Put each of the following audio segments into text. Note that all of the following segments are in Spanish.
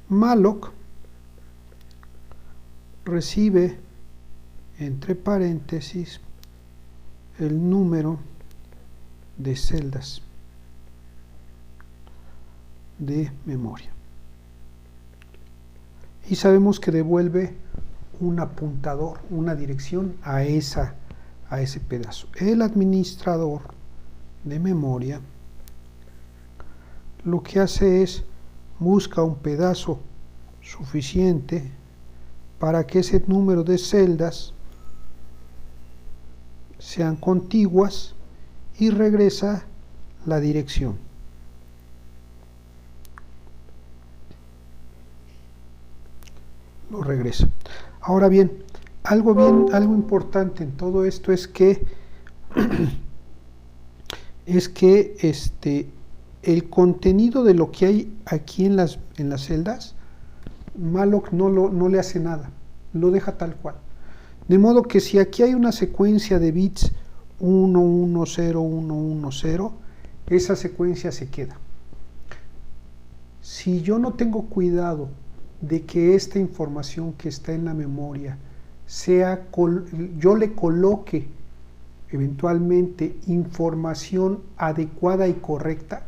Malloc recibe entre paréntesis el número de celdas de memoria y sabemos que devuelve un apuntador, una dirección a ese pedazo. El administrador de memoria lo que hace es busca un pedazo suficiente para que ese número de celdas sean contiguas y regresa la dirección. Lo regresa. Ahora bien, algo importante en todo esto es que el contenido de lo que hay aquí en las celdas, Malloc no le hace nada, lo deja tal cual. De modo que si aquí hay una secuencia de bits 1, 1, 0, 1, 1, 0, esa secuencia se queda. Si yo no tengo cuidado de que esta información que está en la memoria yo le coloque eventualmente información adecuada y correcta,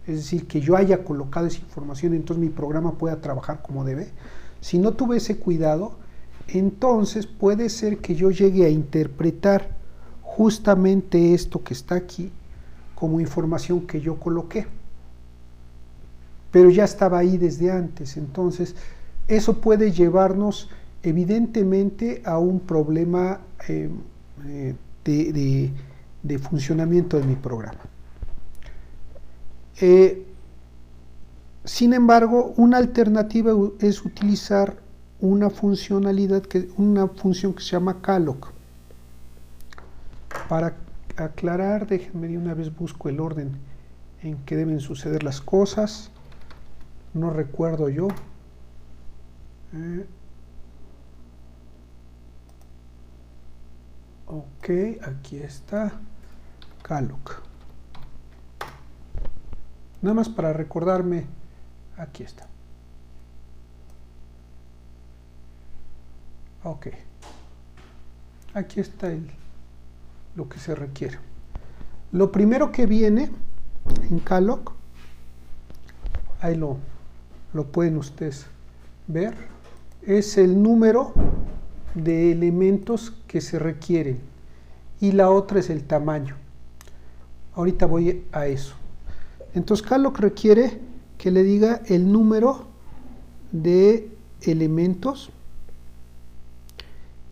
es decir, que yo haya colocado esa información, entonces mi programa pueda trabajar como debe. Si no tuve ese cuidado, entonces puede ser que yo llegue a interpretar justamente esto que está aquí como información que yo coloqué, pero ya estaba ahí desde antes. Entonces eso puede llevarnos evidentemente a un problema de funcionamiento de mi programa. Sin embargo, una alternativa es utilizar una función que se llama calloc. Para aclarar, déjenme de una vez busco el orden en que deben suceder las cosas. No recuerdo yo. Ok, aquí está calloc. Nada más para recordarme, aquí está. Ok. Aquí está lo que se requiere. Lo primero que viene en calloc, ahí lo pueden ustedes ver, es el número de elementos que se requieren y la otra es el tamaño. Ahorita voy a eso. Entonces calloc requiere que le diga el número de elementos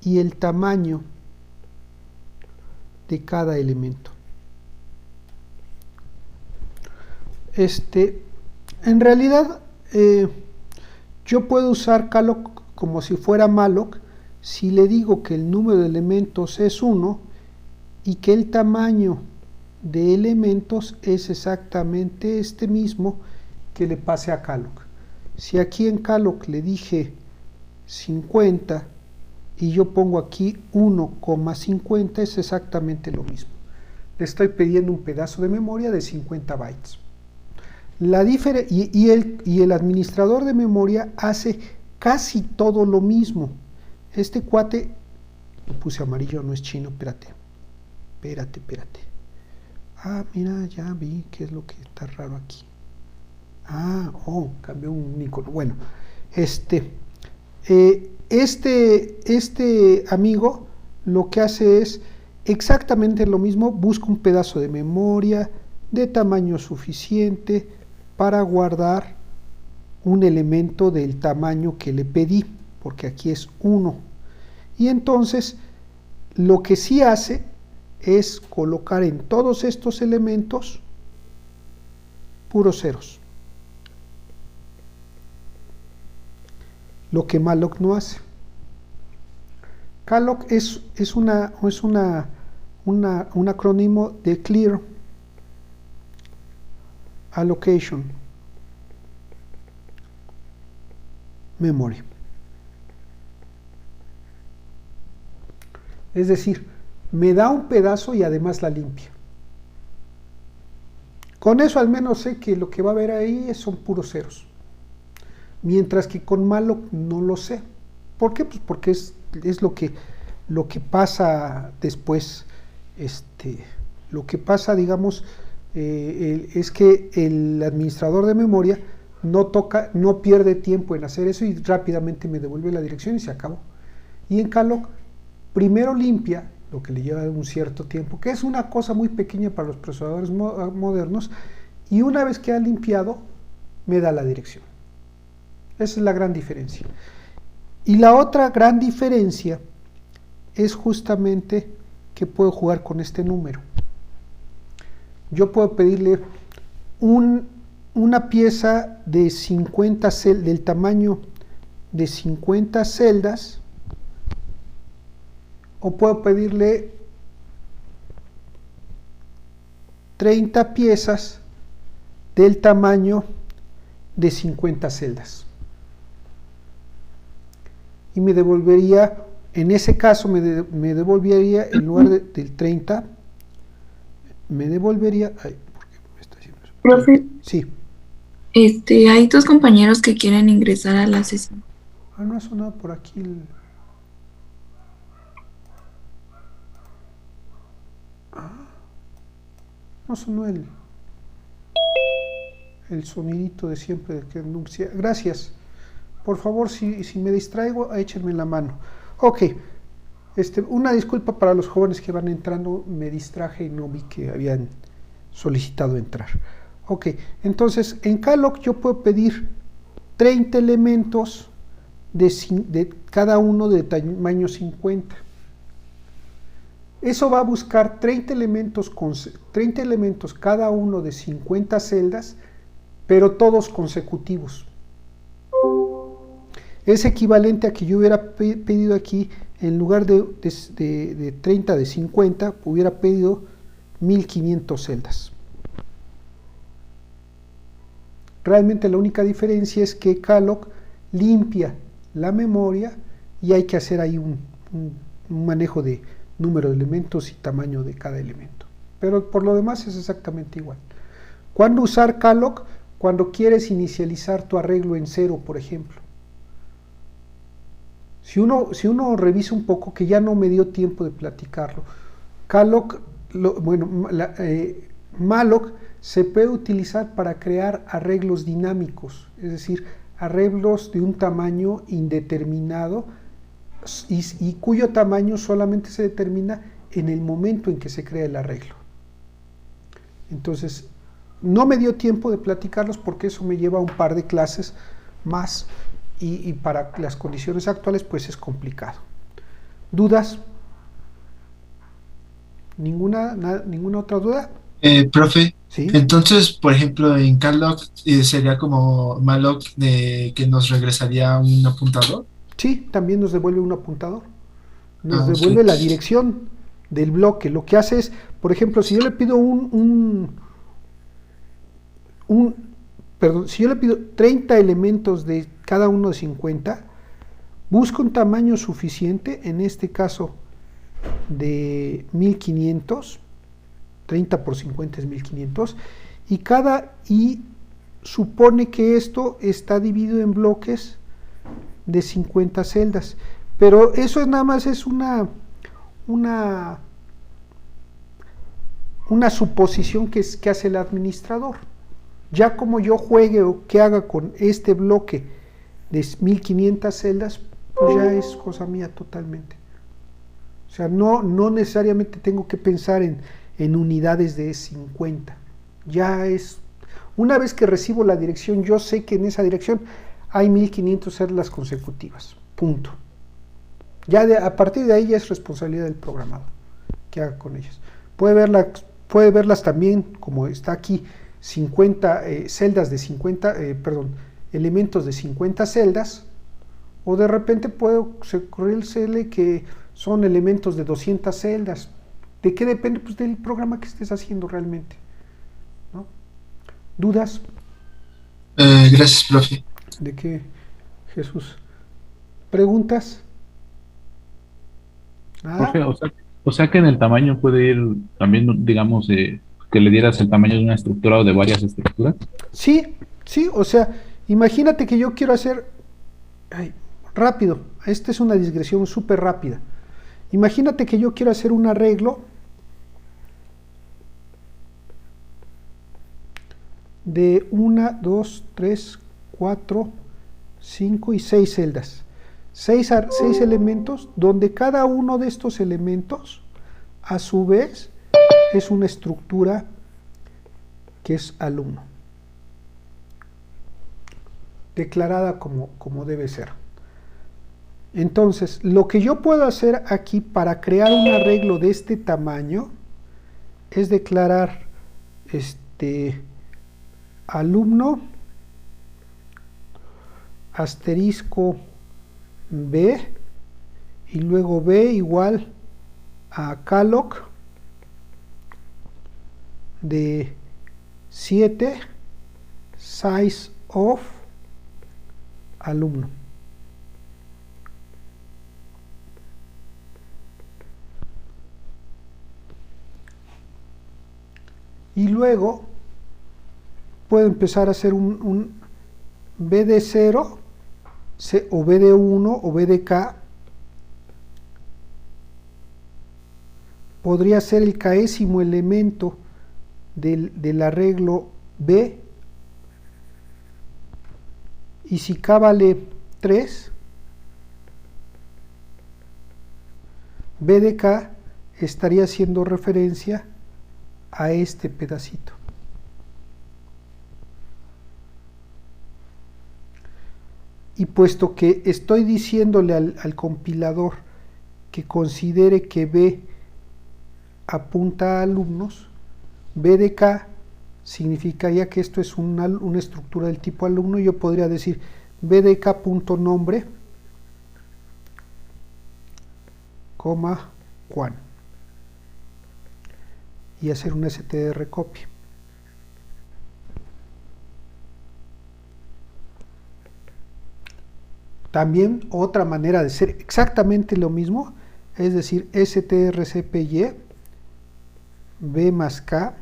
y el tamaño de cada elemento. En realidad yo puedo usar calloc como si fuera malloc si le digo que el número de elementos es 1 y que el tamaño de elementos es exactamente este mismo que le pase a calloc. Si aquí en calloc le dije 50 y yo pongo aquí 1,50, es exactamente lo mismo. Le estoy pidiendo un pedazo de memoria de 50 bytes. Y el administrador de memoria hace casi todo lo mismo. Este cuate, lo puse amarillo, no es chino, espérate. Ah, mira, ya vi qué es lo que está raro aquí. Cambió un icono. Bueno, este amigo lo que hace es exactamente lo mismo, busca un pedazo de memoria de tamaño suficiente para guardar un elemento del tamaño que le pedí, porque aquí es 1. Y entonces lo que sí hace es colocar en todos estos elementos puros ceros. Lo que malloc no hace. Calloc es un acrónimo de Clear Allocation. memory. Es decir, me da un pedazo y además la limpia. Con eso al menos sé que lo que va a haber ahí son puros ceros. Mientras que con malloc no lo sé. ¿Por qué? Pues porque es lo que pasa después. Lo que pasa, digamos, es que el administrador de memoria no pierde tiempo en hacer eso y rápidamente me devuelve la dirección y se acabó. Y en calloc primero limpia, lo que le lleva un cierto tiempo, que es una cosa muy pequeña para los procesadores modernos, y una vez que ha limpiado, me da la dirección. Esa es la gran diferencia. Y la otra gran diferencia es justamente que puedo jugar con este número. Yo puedo pedirle una pieza de 50 del tamaño de 50 celdas, o puedo pedirle 30 piezas del tamaño de 50 celdas. Y me devolvería, en ese caso me devolvería, en lugar del 30, me devolvería... Ay, ¿por qué me está haciendo eso? Profe, Sí. hay dos compañeros que quieren ingresar a la sesión. No ha sonado por aquí no sonó el sonidito de siempre de que anuncia. Gracias. Por favor, si me distraigo, échenme la mano. Ok. Una disculpa para los jóvenes que van entrando, me distraje y no vi que habían solicitado entrar. Ok, entonces en calloc yo puedo pedir 30 elementos de cada uno de tamaño 50. Eso va a buscar 30 elementos cada uno de 50 celdas, pero todos consecutivos. Es equivalente a que yo hubiera pedido aquí, en lugar de 30 de 50, hubiera pedido 1500 celdas. Realmente la única diferencia es que calloc limpia la memoria y hay que hacer ahí un manejo de número de elementos y tamaño de cada elemento. Pero por lo demás es exactamente igual. ¿Cuándo usar calloc? Cuando quieres inicializar tu arreglo en 0, por ejemplo. Si uno revisa un poco, que ya no me dio tiempo de platicarlo, calloc, malloc se puede utilizar para crear arreglos dinámicos, es decir, arreglos de un tamaño indeterminado y cuyo tamaño solamente se determina en el momento en que se crea el arreglo. Entonces, no me dio tiempo de platicarlos porque eso me lleva a un par de clases más y para las condiciones actuales pues es complicado. ¿Dudas? ¿Ninguna otra duda? Profe, ¿Sí? entonces, por ejemplo, en calloc sería como malloc de que nos regresaría un apuntador. Sí, también nos devuelve un apuntador. Nos Ah, ok. devuelve la dirección del bloque. Lo que hace es, por ejemplo, si yo le pido si yo le pido 30 elementos de cada uno de 50, busca un tamaño suficiente, en este caso de 1500, 30 por 50 es 1500, y supone que esto está dividido en bloques de 50 celdas. Pero eso nada más es una suposición que hace el administrador. Ya como yo juegue o que haga con este bloque de 1500 celdas, pues ya es cosa mía totalmente. O sea, no necesariamente tengo que pensar en unidades de 50. Ya es, una vez que recibo la dirección, yo sé que en esa dirección hay 1500 celdas consecutivas. Punto. Ya a partir de ahí ya es responsabilidad del programador que haga con ellas. Puede verlas también, como está aquí, 50 celdas de 50, elementos de 50 celdas, o de repente puede ocurrirse que son elementos de 200 celdas. ¿De qué depende? Pues del programa que estés haciendo realmente, ¿no? ¿Dudas? Gracias, profe. ¿De qué, Jesús? ¿Preguntas? ¿Nada? Profe, o sea que en el tamaño puede ir también, digamos, que le dieras el tamaño de una estructura o de varias estructuras. Sí, sí, o sea, imagínate que yo quiero hacer, ay, rápido, esta es una digresión súper rápida. Imagínate que yo quiero hacer un arreglo de 1, 2, 3, 4, 5 y 6 celdas. 6 elementos, donde cada uno de estos elementos, a su vez, es una estructura que es alumno, declarada como debe ser. Entonces, lo que yo puedo hacer aquí para crear un arreglo de este tamaño es declarar alumno asterisco B y luego B igual a calloc de 7 size of alumno. Y luego puedo empezar a hacer un BD0 o BD1 o BDK. Podría ser el késimo elemento del arreglo B, y si K vale 3, BDK estaría haciendo referencia a este pedacito. Y puesto que estoy diciéndole al compilador que considere que B apunta a alumnos, BDK significaría que esto es una estructura del tipo alumno, y yo podría decir bdk.nombre, Juan, y hacer un str copy. También otra manera de ser exactamente lo mismo es decir strcpy b más k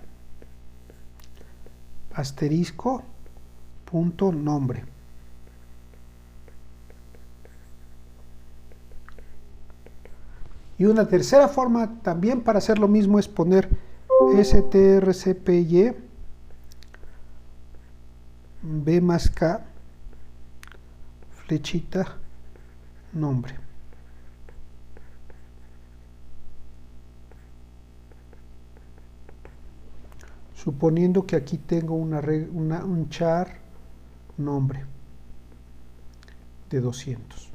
asterisco punto nombre. Y una tercera forma también para hacer lo mismo es poner strcpy b más k flechita nombre. Suponiendo que aquí tengo un char nombre de 200,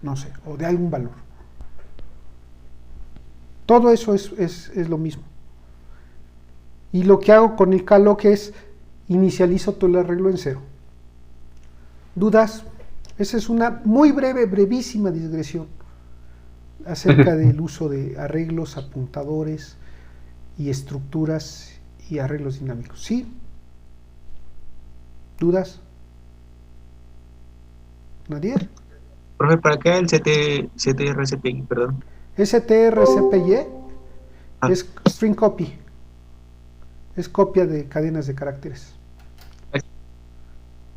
no sé, o de algún valor. Todo eso es lo mismo. Y lo que hago con el calloc es inicializo todo el arreglo en 0. ¿Dudas? Esa es una muy brevísima digresión acerca del uso de arreglos, apuntadores y estructuras y arreglos dinámicos. ¿Sí? ¿Dudas? ¿Nadie? Profe, ¿para qué el CTRCPI, perdón? strcpy es string copy, es copia de cadenas de caracteres.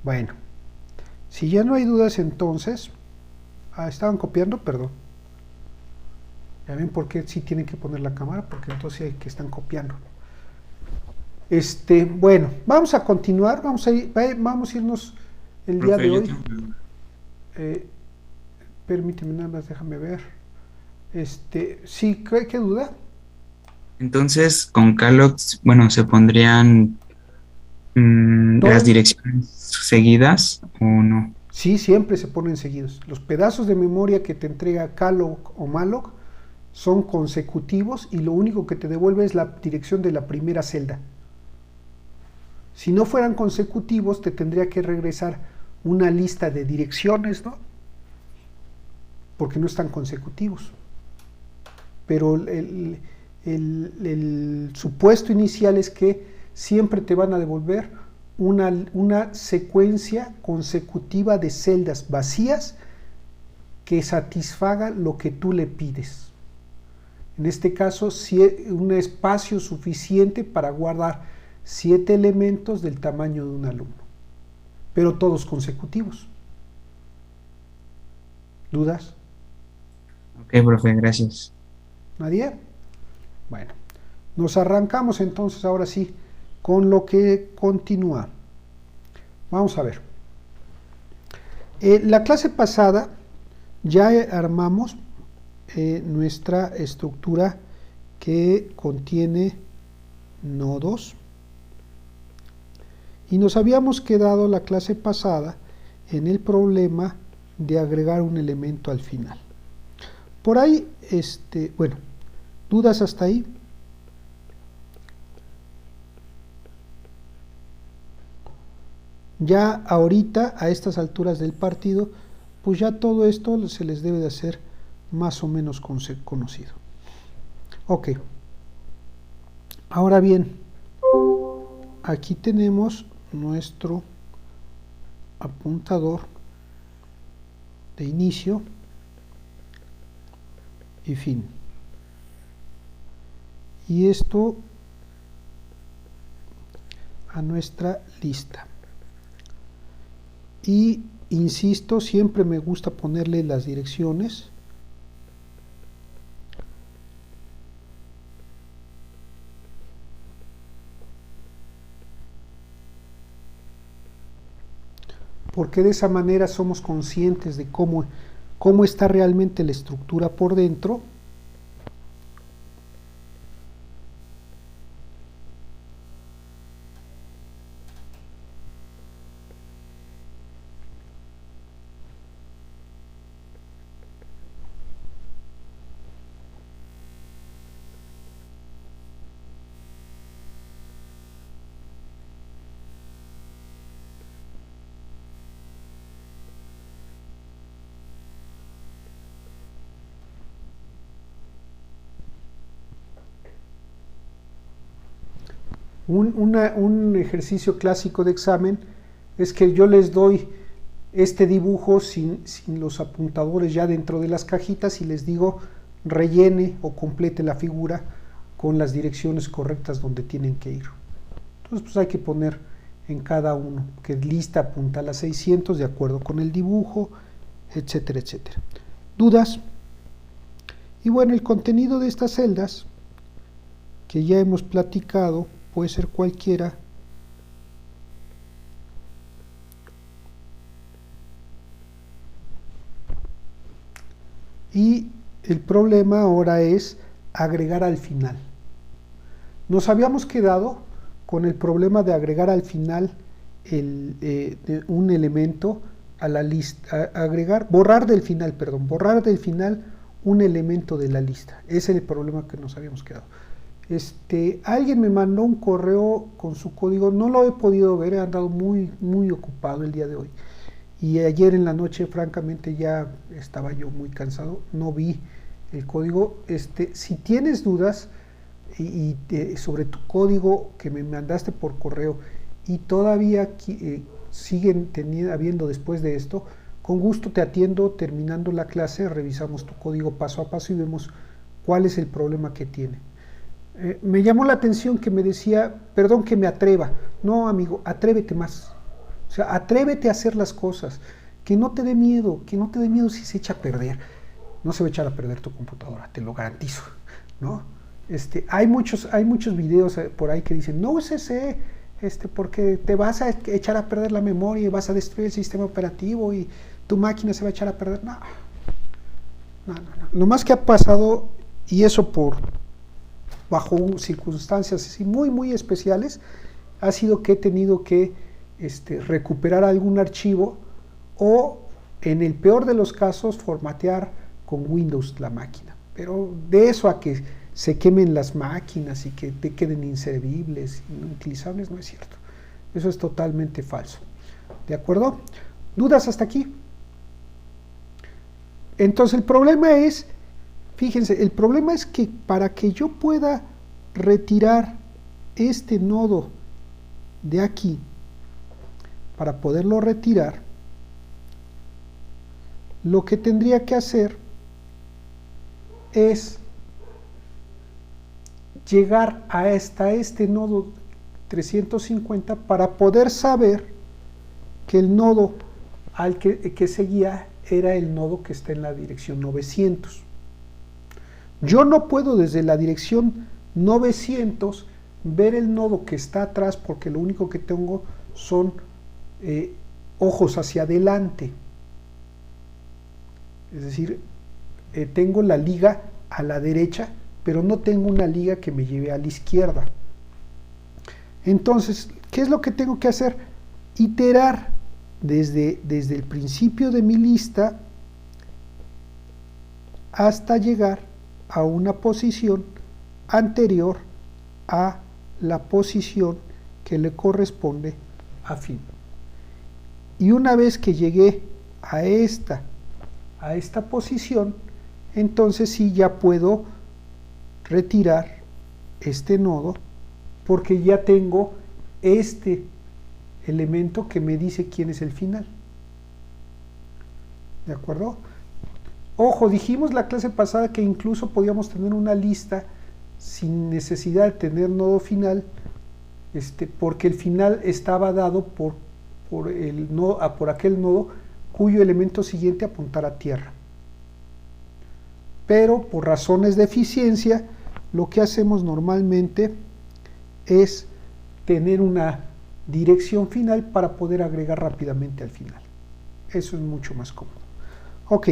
Bueno, si ya no hay dudas, entonces estaban copiando, perdón. Ya ven por qué sí tienen que poner la cámara, porque entonces hay que están copiando. Bueno, vamos a continuar, vamos a irnos el día de hoy. Permíteme nada más, déjame ver. Sí, ¿qué duda? Entonces, con calloc, bueno, se pondrían las direcciones seguidas o no. Sí, siempre se ponen seguidos. Los pedazos de memoria que te entrega calloc o malloc son consecutivos y lo único que te devuelve es la dirección de la primera celda. Si no fueran consecutivos, te tendría que regresar una lista de direcciones, ¿no? Porque no están consecutivos. Pero el supuesto inicial es que siempre te van a devolver una secuencia consecutiva de celdas vacías que satisfaga lo que tú le pides. En este caso, un espacio suficiente para guardar 7 elementos del tamaño de un alumno, pero todos consecutivos. ¿Dudas? Ok, profe, gracias. ¿Nadie? Bueno, nos arrancamos entonces ahora sí con lo que continúa. Vamos a ver. La clase pasada ya armamos nuestra estructura que contiene nodos y nos habíamos quedado la clase pasada en el problema de agregar un elemento al final. Por ahí, bueno, ¿dudas hasta ahí? Ya ahorita, a estas alturas del partido, pues ya todo esto se les debe de hacer más o menos conocido. Ok. Ahora bien, aquí tenemos nuestro apuntador de inicio y fin. Y esto a nuestra lista. Y insisto, siempre me gusta ponerle las direcciones. Porque de esa manera somos conscientes de cómo está realmente la estructura por dentro. Un ejercicio clásico de examen es que yo les doy este dibujo sin los apuntadores ya dentro de las cajitas y les digo rellene o complete la figura con las direcciones correctas donde tienen que ir. Entonces pues hay que poner en cada uno que lista apunta a las 600 de acuerdo con el dibujo, etcétera, etcétera. ¿Dudas? Y bueno, el contenido de estas celdas que ya hemos platicado puede ser cualquiera y el problema ahora es agregar al final. Nos habíamos quedado con el problema de agregar al final un elemento a la lista, borrar del final un elemento de la lista. Ese es el problema que nos habíamos quedado. Alguien me mandó un correo con su código, no lo he podido ver, he andado muy ocupado el día de hoy. Y ayer en la noche, francamente, ya estaba yo muy cansado, no vi el código. Si tienes dudas sobre tu código que me mandaste por correo y todavía siguen habiendo después de esto, con gusto te atiendo terminando la clase, revisamos tu código paso a paso y vemos cuál es el problema que tiene. Me llamó la atención que me decía, perdón que me atreva. No, amigo, atrévete más. O sea, atrévete a hacer las cosas. Que no te dé miedo si se echa a perder. No se va a echar a perder tu computadora, te lo garantizo, ¿no? Hay muchos videos por ahí que dicen, no uses ese, porque te vas a echar a perder la memoria y vas a destruir el sistema operativo y tu máquina se va a echar a perder. No. Lo más que ha pasado, y eso bajo circunstancias así muy especiales, ha sido que he tenido que recuperar algún archivo o, en el peor de los casos, formatear con Windows la máquina. Pero de eso a que se quemen las máquinas y que te queden inservibles, inutilizables, no es cierto. Eso es totalmente falso. ¿De acuerdo? ¿Dudas hasta aquí? Entonces el problema es, fíjense, el problema es que para que yo pueda retirar este nodo de aquí para poderlo retirar, lo que tendría que hacer es llegar hasta este nodo 350 para poder saber que el nodo al que seguía era el nodo que está en la dirección 900. Yo no puedo desde la dirección 900 ver el nodo que está atrás porque lo único que tengo son ojos hacia adelante. Es decir, tengo la liga a la derecha, pero no tengo una liga que me lleve a la izquierda. Entonces, ¿qué es lo que tengo que hacer? Iterar desde el principio de mi lista hasta llegar a una posición anterior a la posición que le corresponde a fin. Y una vez que llegué a esta posición, entonces sí ya puedo retirar este nodo porque ya tengo este elemento que me dice quién es el final. ¿De acuerdo? Ojo, dijimos la clase pasada que incluso podíamos tener una lista sin necesidad de tener nodo final, porque el final estaba dado por aquel nodo cuyo elemento siguiente apuntara a tierra. Pero por razones de eficiencia, lo que hacemos normalmente es tener una dirección final para poder agregar rápidamente al final. Eso es mucho más cómodo. Ok,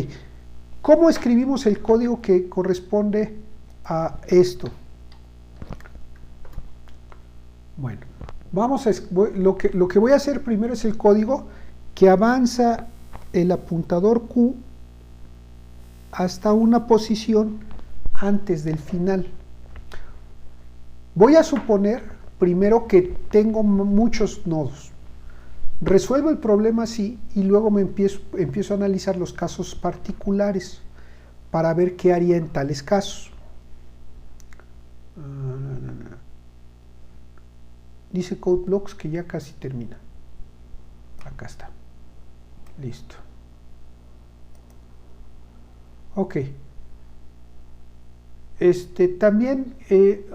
¿cómo escribimos el código que corresponde a esto? Bueno, lo que voy a hacer primero es el código que avanza el apuntador Q hasta una posición antes del final. Voy a suponer primero que tengo muchos nodos. Resuelvo el problema así y luego empiezo a analizar los casos particulares para ver qué haría en tales casos. Dice Code Blocks que ya casi termina. Acá está. Listo. Ok. También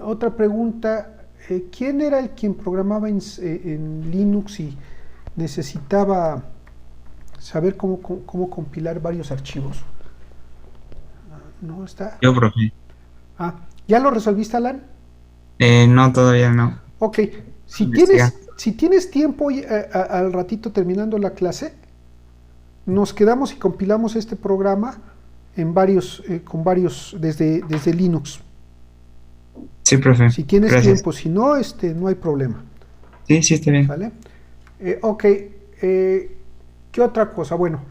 otra pregunta. ¿Quién era el quien programaba en Linux y necesitaba saber cómo compilar varios archivos? ¿No está? Yo, profe. ¿Ya lo resolviste, Alan? No, todavía no. Ok. Si tienes tiempo al ratito terminando la clase, nos quedamos y compilamos este programa con varios desde Linux. Sí, profe. Si tienes Gracias. tiempo, si no, no hay problema. Sí, está bien. ¿Vale? Ok. ¿Qué otra cosa? Bueno,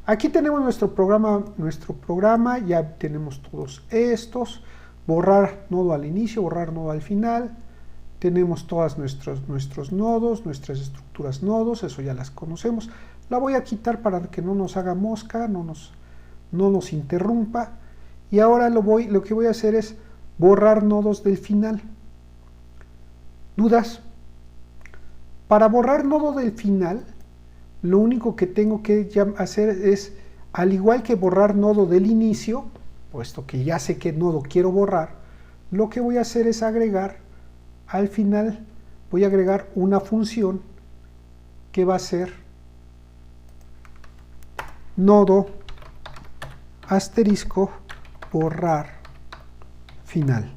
aquí tenemos nuestro programa, ya tenemos todos estos. Borrar nodo al inicio, borrar nodo al final. Tenemos todos nuestros nodos, nuestras estructuras nodos, eso ya las conocemos. La voy a quitar para que no nos haga mosca, no nos interrumpa. Y ahora lo que voy a hacer es borrar nodos del final. ¿Dudas? Para borrar nodo del final, lo único que tengo que hacer es, al igual que borrar nodo del inicio, puesto que ya sé qué nodo quiero borrar, lo que voy a hacer es agregar, al final, voy a agregar una función que va a ser nodo asterisco borrar final.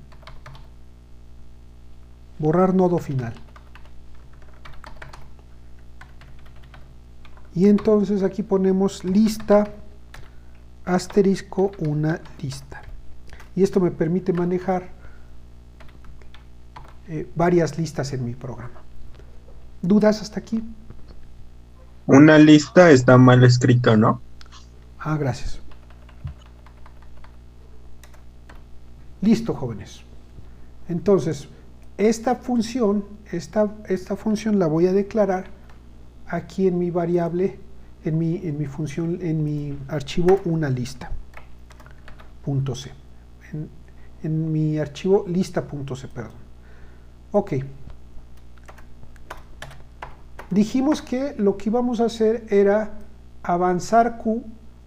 Borrar nodo final. Y entonces aquí ponemos lista asterisco una lista. Y esto me permite manejar varias listas en mi programa. ¿Dudas hasta aquí? Una lista está mal escrito, ¿no? Gracias. Listo, jóvenes. Entonces, esta función la voy a declarar aquí en mi variable, en mi función, en mi archivo una lista .c. En mi archivo lista.c, perdón. Ok. dijimos que lo que íbamos a hacer era avanzar Q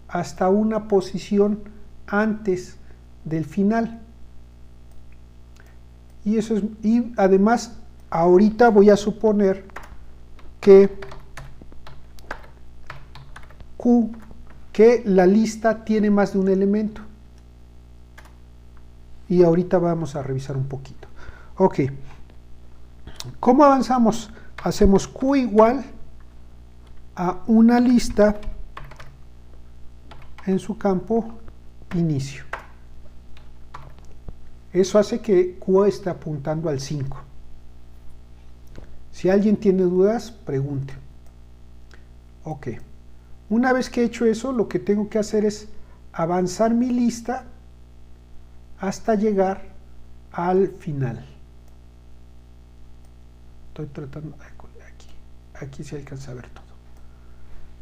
hasta una posición antes del final. Y eso es, y además ahorita voy a suponer que Q, que la lista tiene más de un elemento. Y ahorita vamos a revisar un poquito. Ok. ¿Cómo avanzamos? Hacemos Q igual a una lista en su campo inicio. Eso hace que Q esté apuntando al 5. Si alguien tiene dudas, pregunte. Ok. Una vez que he hecho eso, lo que tengo que hacer es avanzar mi lista hasta llegar al final. Estoy tratando, aquí se alcanza a ver todo.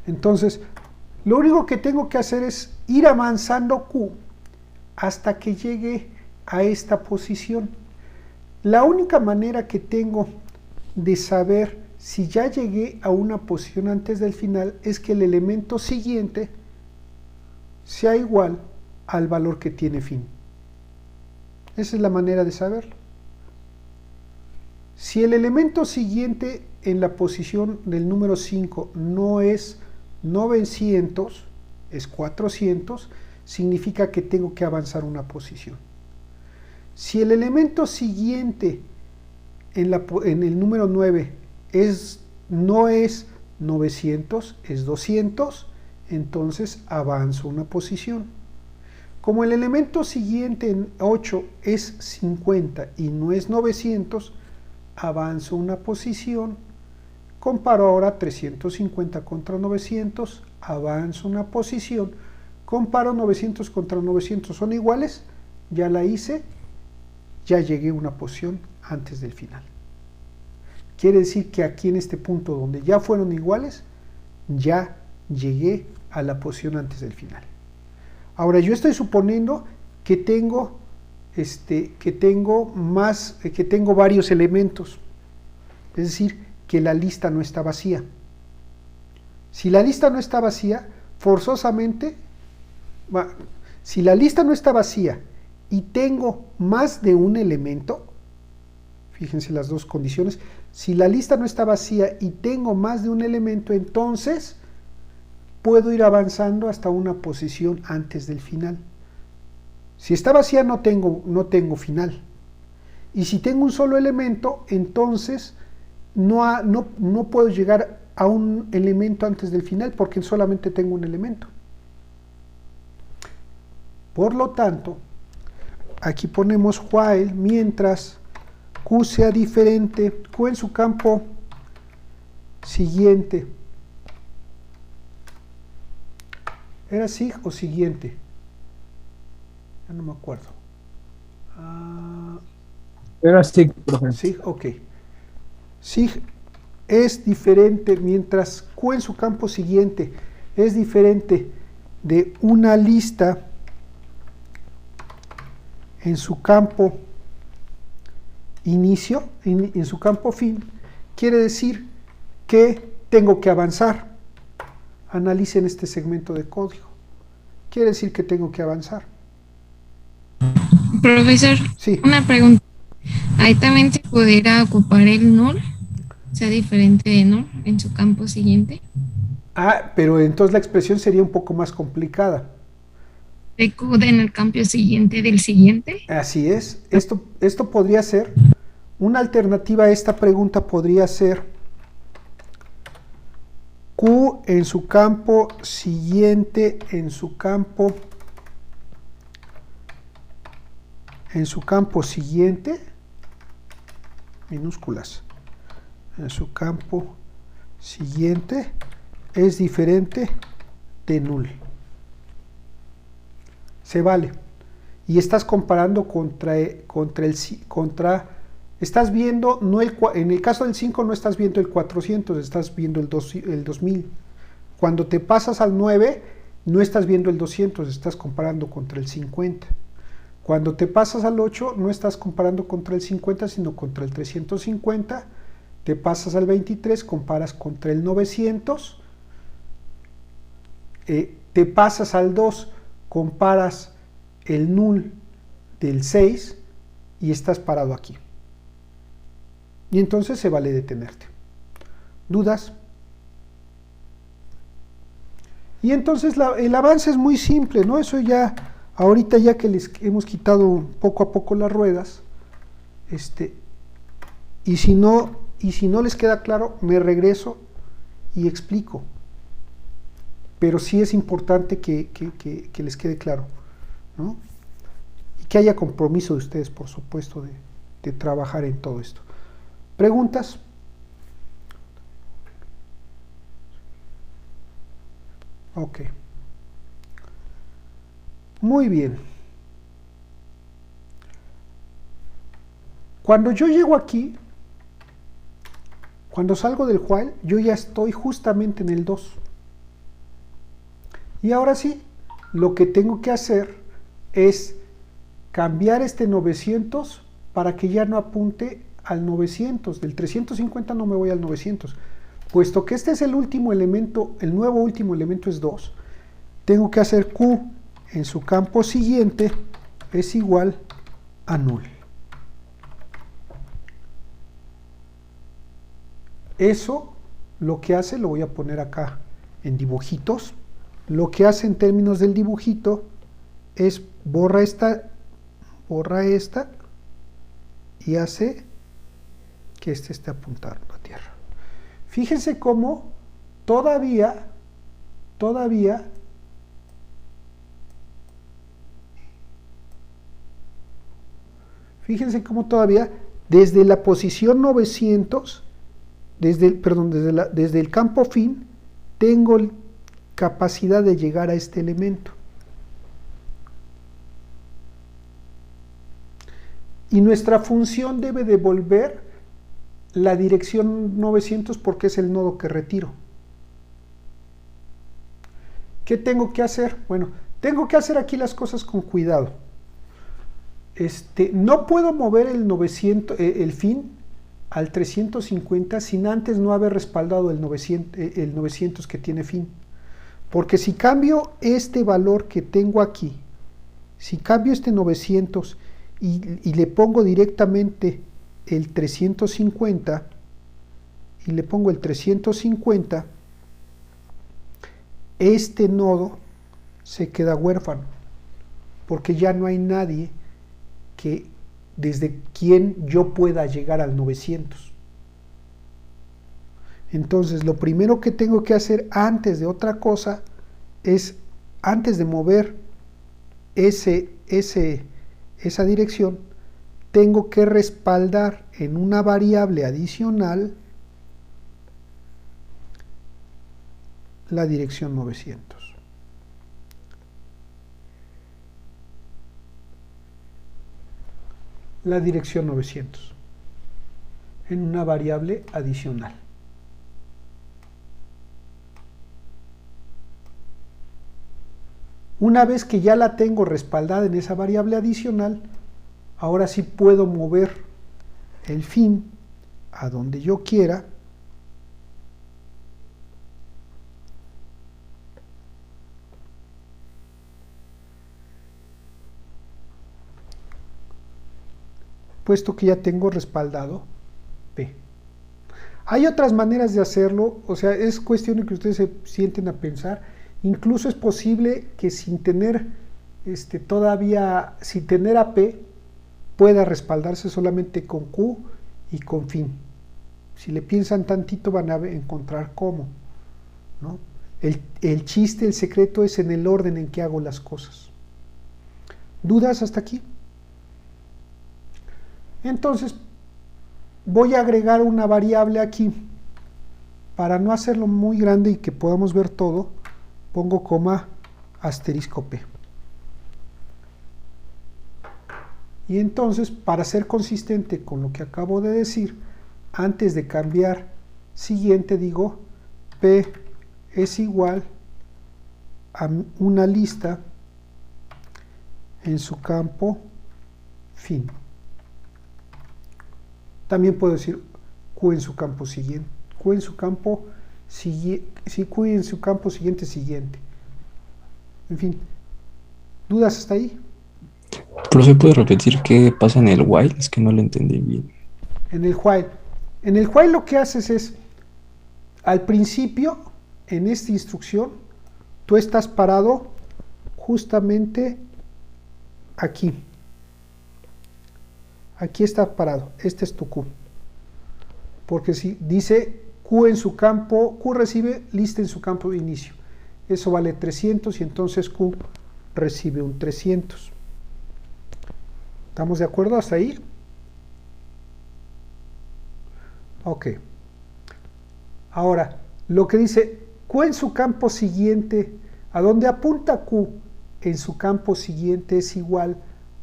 Entonces, lo único que tengo que hacer es ir avanzando Q hasta que llegue a esta posición. La única manera que tengo de saber si ya llegué a una posición antes del final es que el elemento siguiente sea igual al valor que tiene fin. Esa es la manera de saberlo. Si el elemento siguiente en la posición del número 5 no es 900, es 400, significa que tengo que avanzar una posición. Si el elemento siguiente en el número 9 no es 900, es 200, entonces avanzo una posición. Como el elemento siguiente en 8 es 50 y no es 900, avanzo una posición. Comparo ahora 350 contra 900, avanzo una posición. Comparo 900 contra 900, ¿son iguales? Ya la hice, ya llegué a una posición antes del final. Quiere decir que aquí en este punto donde ya fueron iguales, ya llegué a la posición antes del final. Ahora yo estoy suponiendo que tengo varios elementos, es decir, que la lista no está vacía. Si la lista no está vacía, forzosamente, si la lista no está vacía y tengo más de un elemento, fíjense las dos condiciones, si la lista no está vacía y tengo más de un elemento, entonces puedo ir avanzando hasta una posición antes del final. Si está vacía no tengo final. Y si tengo un solo elemento, entonces no puedo llegar a un elemento antes del final porque solamente tengo un elemento. Por lo tanto, aquí ponemos while mientras Q sea diferente, Q en su campo siguiente. ¿Era sig o siguiente? Ya no me acuerdo. Era sig, profe. Sig, ok. Sig es diferente mientras Q en su campo siguiente es diferente de una lista en su campo inicio, en su campo fin, quiere decir que tengo que avanzar. Analicen este segmento de código. Quiere decir que tengo que avanzar. Profesor, Sí. una pregunta. Ahí también se pudiera ocupar el null, sea diferente de null en su campo siguiente. Pero entonces la expresión sería un poco más complicada. De Q en el campo siguiente del siguiente. Así es. Esto podría ser, una alternativa a esta pregunta podría ser Q en su campo siguiente, en su campo siguiente, minúsculas, en su campo siguiente es diferente de null. Se vale. Y estás comparando estás viendo, en el caso del 5 no estás viendo el 400, estás viendo el 2000. Cuando te pasas al 9, no estás viendo el 200, estás comparando contra el 50. Cuando te pasas al 8, no estás comparando contra el 50, sino contra el 350. te pasas al 23, comparas contra el 900, te pasas al 2, comparas el null del 6 y estás parado aquí. Y entonces se vale detenerte. ¿Dudas? Y entonces el avance es muy simple, ¿no? Eso ya, ahorita ya que les hemos quitado poco a poco las ruedas, y si no les queda claro, me regreso y explico. Pero sí es importante que les quede claro, ¿no? Y que haya compromiso de ustedes, por supuesto, de trabajar en todo esto. ¿Preguntas? Ok. Muy bien. Cuando yo llego aquí, cuando salgo del while, yo ya estoy justamente en el 2. Y ahora sí, lo que tengo que hacer es cambiar este 900 para que ya no apunte al 900. Del 350 no me voy al 900. Puesto que este es el último elemento, el nuevo último elemento es 2, tengo que hacer Q en su campo siguiente es igual a null. Eso lo que hace, lo voy a poner acá en dibujitos, lo que hace en términos del dibujito es borra esta y hace que este esté apuntando a tierra. Fíjense cómo todavía, desde la posición 900, desde el campo fin, tengo capacidad de llegar a este elemento. Y nuestra función debe devolver la dirección 900 porque es el nodo que retiro. ¿Qué tengo que hacer? Bueno, tengo que hacer aquí las cosas con cuidado. No puedo mover el fin al 350 sin antes no haber respaldado el 900 que tiene fin. Porque si cambio este valor que tengo aquí, si cambio este 900 y le pongo directamente el 350 y le pongo el 350, este nodo se queda huérfano porque ya no hay nadie desde quien yo pueda llegar al 900. Entonces lo primero que tengo que hacer antes de otra cosa es, antes de mover esa dirección, tengo que respaldar en una variable adicional la dirección 900. La dirección 900 en una variable adicional. Una vez que ya la tengo respaldada en esa variable adicional, ahora sí puedo mover el fin a donde yo quiera puesto que ya tengo respaldado P. Hay otras maneras de hacerlo, o sea, es cuestión de que ustedes se sienten a pensar. Incluso es posible que sin tener sin tener a P, pueda respaldarse solamente con Q y con fin. Si le piensan tantito van a encontrar cómo, ¿no? El chiste, el secreto es en el orden en que hago las cosas. ¿Dudas hasta aquí? Entonces voy a agregar una variable aquí. Para no hacerlo muy grande y que podamos ver todo, pongo coma asterisco P. Y entonces, para ser consistente con lo que acabo de decir, antes de cambiar siguiente digo P es igual a una lista en su campo fin. También puedo decir Q en su campo siguiente. Q en su campo Q en su campo siguiente. En fin, ¿dudas hasta ahí? Profe, ¿puede repetir qué pasa en el while? Es que no lo entendí bien. En el while lo que haces es, al principio, en esta instrucción, tú estás parado justamente aquí. Aquí estás parado, este es tu Q. Porque si dice Q en su campo, Q recibe lista en su campo de inicio. Eso vale 300 y entonces Q recibe un 300. ¿Estamos de acuerdo hasta ahí? Ok. Ahora, lo que dice Q en su campo siguiente, a donde apunta Q en su campo siguiente es igual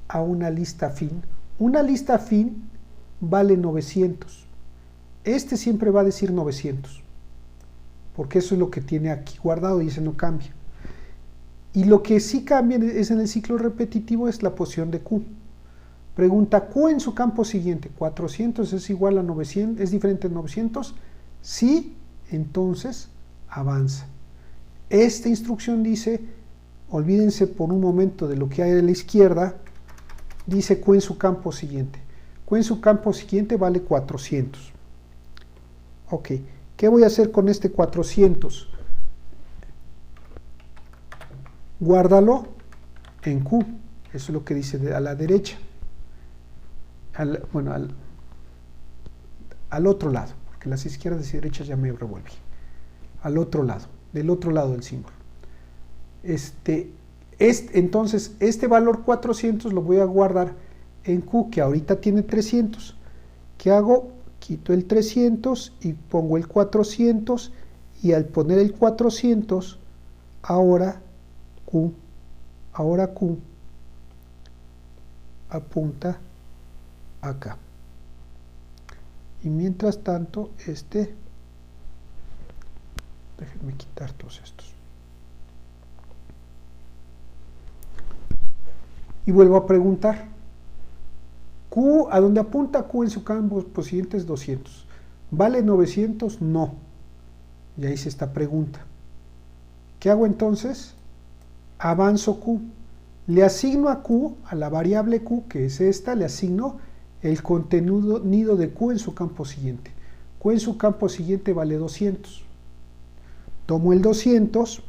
a una lista fin. Una lista fin vale 900. Este siempre va a decir 900, porque eso es lo que tiene aquí guardado y ese no cambia. Y lo que sí cambia es en el ciclo repetitivo es la posición de Q. Pregunta, Q en su campo siguiente, 400 es igual a 900, es diferente a 900. Sí, entonces avanza. Esta instrucción dice, olvídense por un momento de lo que hay a la izquierda, dice Q en su campo siguiente. Q en su campo siguiente vale 400. Ok, ¿qué voy a hacer con este 400? Guárdalo en Q, eso es lo que dice a la derecha. Al otro lado, porque las izquierdas y derechas ya me revolví. Al otro lado, del otro lado del símbolo. Entonces, este valor 400 lo voy a guardar en Q, que ahorita tiene 300. ¿Qué hago? Quito el 300 y pongo el 400, y al poner el 400, ahora Q apunta acá. Y mientras tanto, déjenme quitar todos estos. Y vuelvo a preguntar. Q, a donde apunta Q en su campo siguiente es 200. ¿Vale 900? No. Ya hice esta pregunta. ¿Qué hago entonces? Avanzo Q. Le asigno a Q, a la variable Q, que es esta, le asigno el contenido de Q en su campo siguiente. Q en su campo siguiente vale 200. Tomo el 200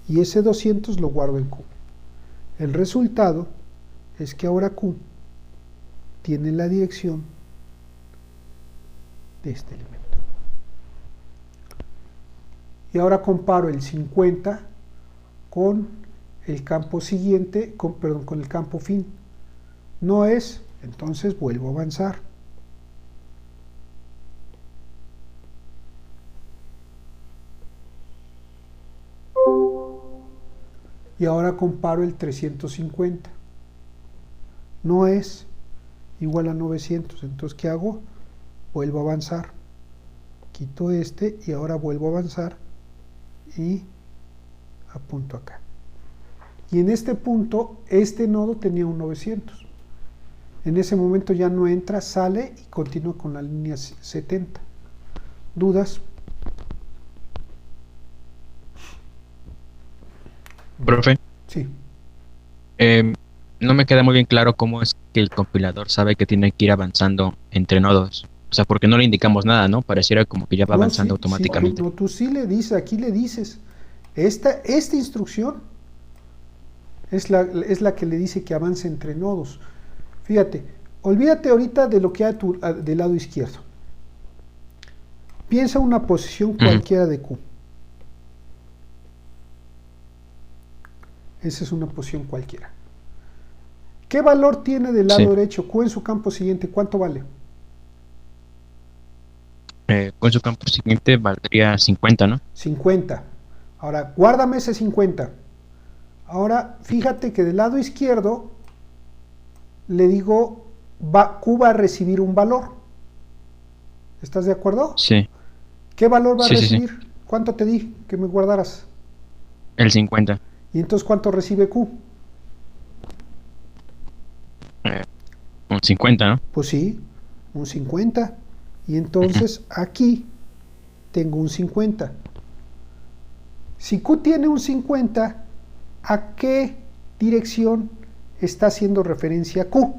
y ese 200 lo guardo en Q. El resultado es que ahora Q tiene la dirección de este elemento. Y ahora comparo el 50 con el campo siguiente, con el campo fin. No es, entonces vuelvo a avanzar. Y ahora comparo el 350. No es igual a 900. Entonces, ¿qué hago? Vuelvo a avanzar. Quito este y ahora vuelvo a avanzar y apunto acá. Y en este punto, este nodo tenía un 900. En ese momento ya no entra, sale y continúa con la línea 70. ¿Dudas? Profe, Sí. no me queda muy bien claro cómo es que el compilador sabe que tiene que ir avanzando entre nodos. O sea, porque no le indicamos nada, ¿no? Pareciera como que ya va avanzando automáticamente. Sí, tú sí le dices, aquí le dices. Esta instrucción es la que le dice que avance entre nodos. Fíjate, olvídate ahorita de lo que hay del lado izquierdo. Piensa una posición cualquiera de Q. Esa es una posición cualquiera. ¿Qué valor tiene del lado derecho? Q en su campo siguiente, ¿cuánto vale? Con su campo siguiente valdría 50, ¿no? 50. Ahora, guárdame ese 50. Ahora, fíjate que del lado izquierdo le digo, Q va a recibir un valor. ¿Estás de acuerdo? Sí. ¿Qué valor va a recibir? Sí. ¿Cuánto te di que me guardaras? El 50. ¿Y entonces cuánto recibe Q? Un 50, ¿no? Pues sí, un 50. Y entonces aquí tengo un 50. Si Q tiene un 50, ¿a qué dirección está haciendo referencia Q?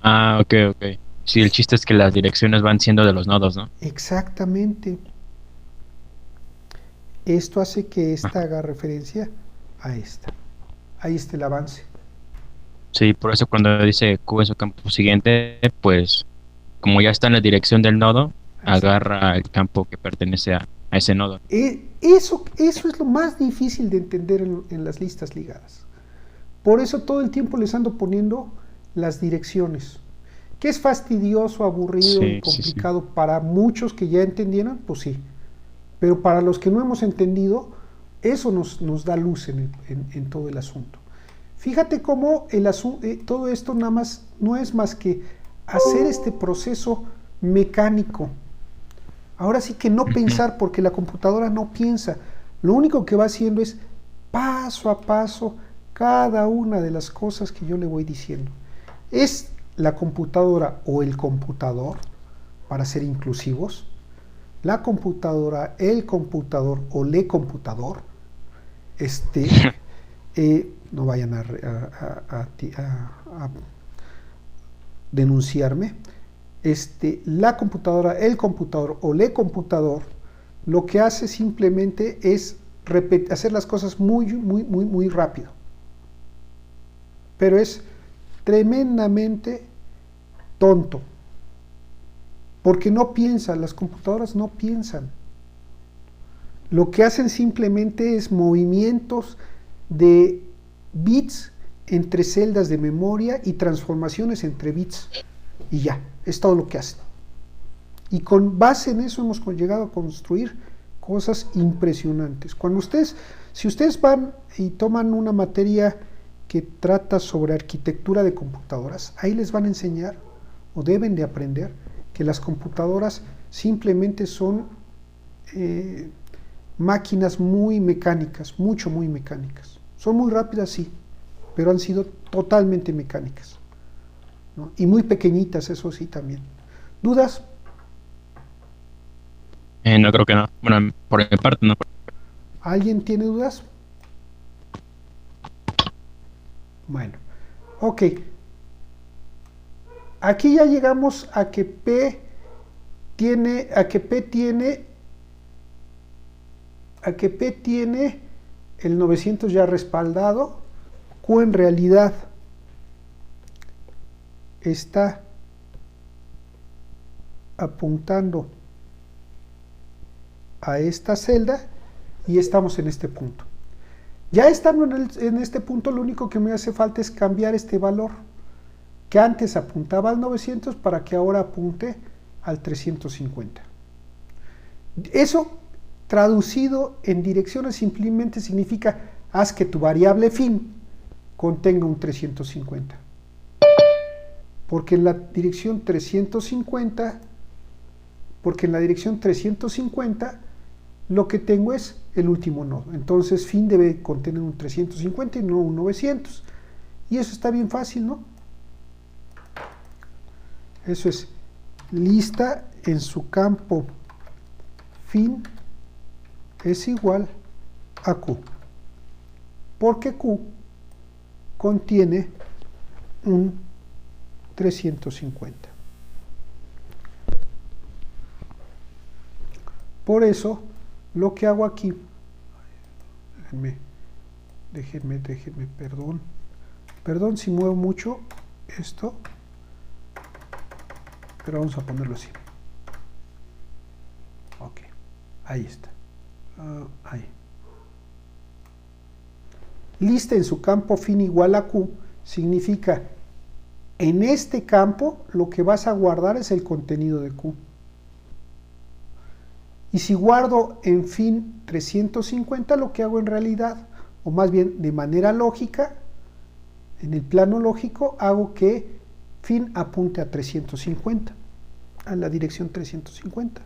Ah, ok, ok. Sí, el chiste es que las direcciones van siendo de los nodos, ¿no? Exactamente. Esto hace que esta haga referencia a esta. Ahí está el avance. Sí, por eso cuando dice Q en su campo siguiente, pues como ya está en la dirección del nodo, agarra el campo que pertenece a ese nodo. Eso es lo más difícil de entender en las listas ligadas. Por eso todo el tiempo les ando poniendo las direcciones. ¿Que es fastidioso, aburrido y complicado para muchos que ya entendieron? Pues sí. Pero para los que no hemos entendido, eso nos da luz en todo el asunto. Fíjate cómo todo esto nada más no es más que hacer este proceso mecánico. Ahora sí que no pensar, porque la computadora no piensa. Lo único que va haciendo es paso a paso cada una de las cosas que yo le voy diciendo. Es la computadora o el computador, para ser inclusivos, la computadora, el computador o le computador, no vayan a denunciarme, la computadora, el computador o le computador, lo que hace simplemente es hacer las cosas muy rápido, pero es tremendamente tonto, porque no piensa. Las computadoras no piensan. Lo que hacen simplemente es movimientos de bits entre celdas de memoria y transformaciones entre bits, y ya, es todo lo que hacen. Y con base en eso hemos llegado a construir cosas impresionantes. Si ustedes van y toman una materia que trata sobre arquitectura de computadoras, ahí les van a enseñar, o deben de aprender, que las computadoras simplemente son máquinas muy mecánicas, muy mecánicas. Son muy rápidas, sí, pero han sido totalmente mecánicas, ¿no? Y muy pequeñitas, eso sí también. ¿Dudas? No creo que no. Bueno, por mi parte no. ¿Alguien tiene dudas? Bueno, ok. Aquí ya llegamos a que P tiene el 900 ya respaldado. Q en realidad está apuntando a esta celda y estamos en este punto. Ya estando en este punto, lo único que me hace falta es cambiar este valor, que antes apuntaba al 900 para que ahora apunte al 350. Eso, traducido en direcciones, simplemente significa: haz que tu variable fin contenga un 350. Porque en la dirección 350, lo que tengo es el último nodo. Entonces fin debe contener un 350 y no un 900. Y eso está bien fácil, ¿no? Eso es: lista en su campo fin es igual a Q, porque Q contiene un 350. Por eso lo que hago aquí, déjenme, perdón si muevo mucho esto, pero vamos a ponerlo así. Ok, ahí está. Ahí. Lista en su campo fin igual a Q significa: en este campo lo que vas a guardar es el contenido de Q. Y si guardo en fin 350, lo que hago en realidad, o más bien de manera lógica, en el plano lógico, hago que fin apunte a 350, a la dirección 350,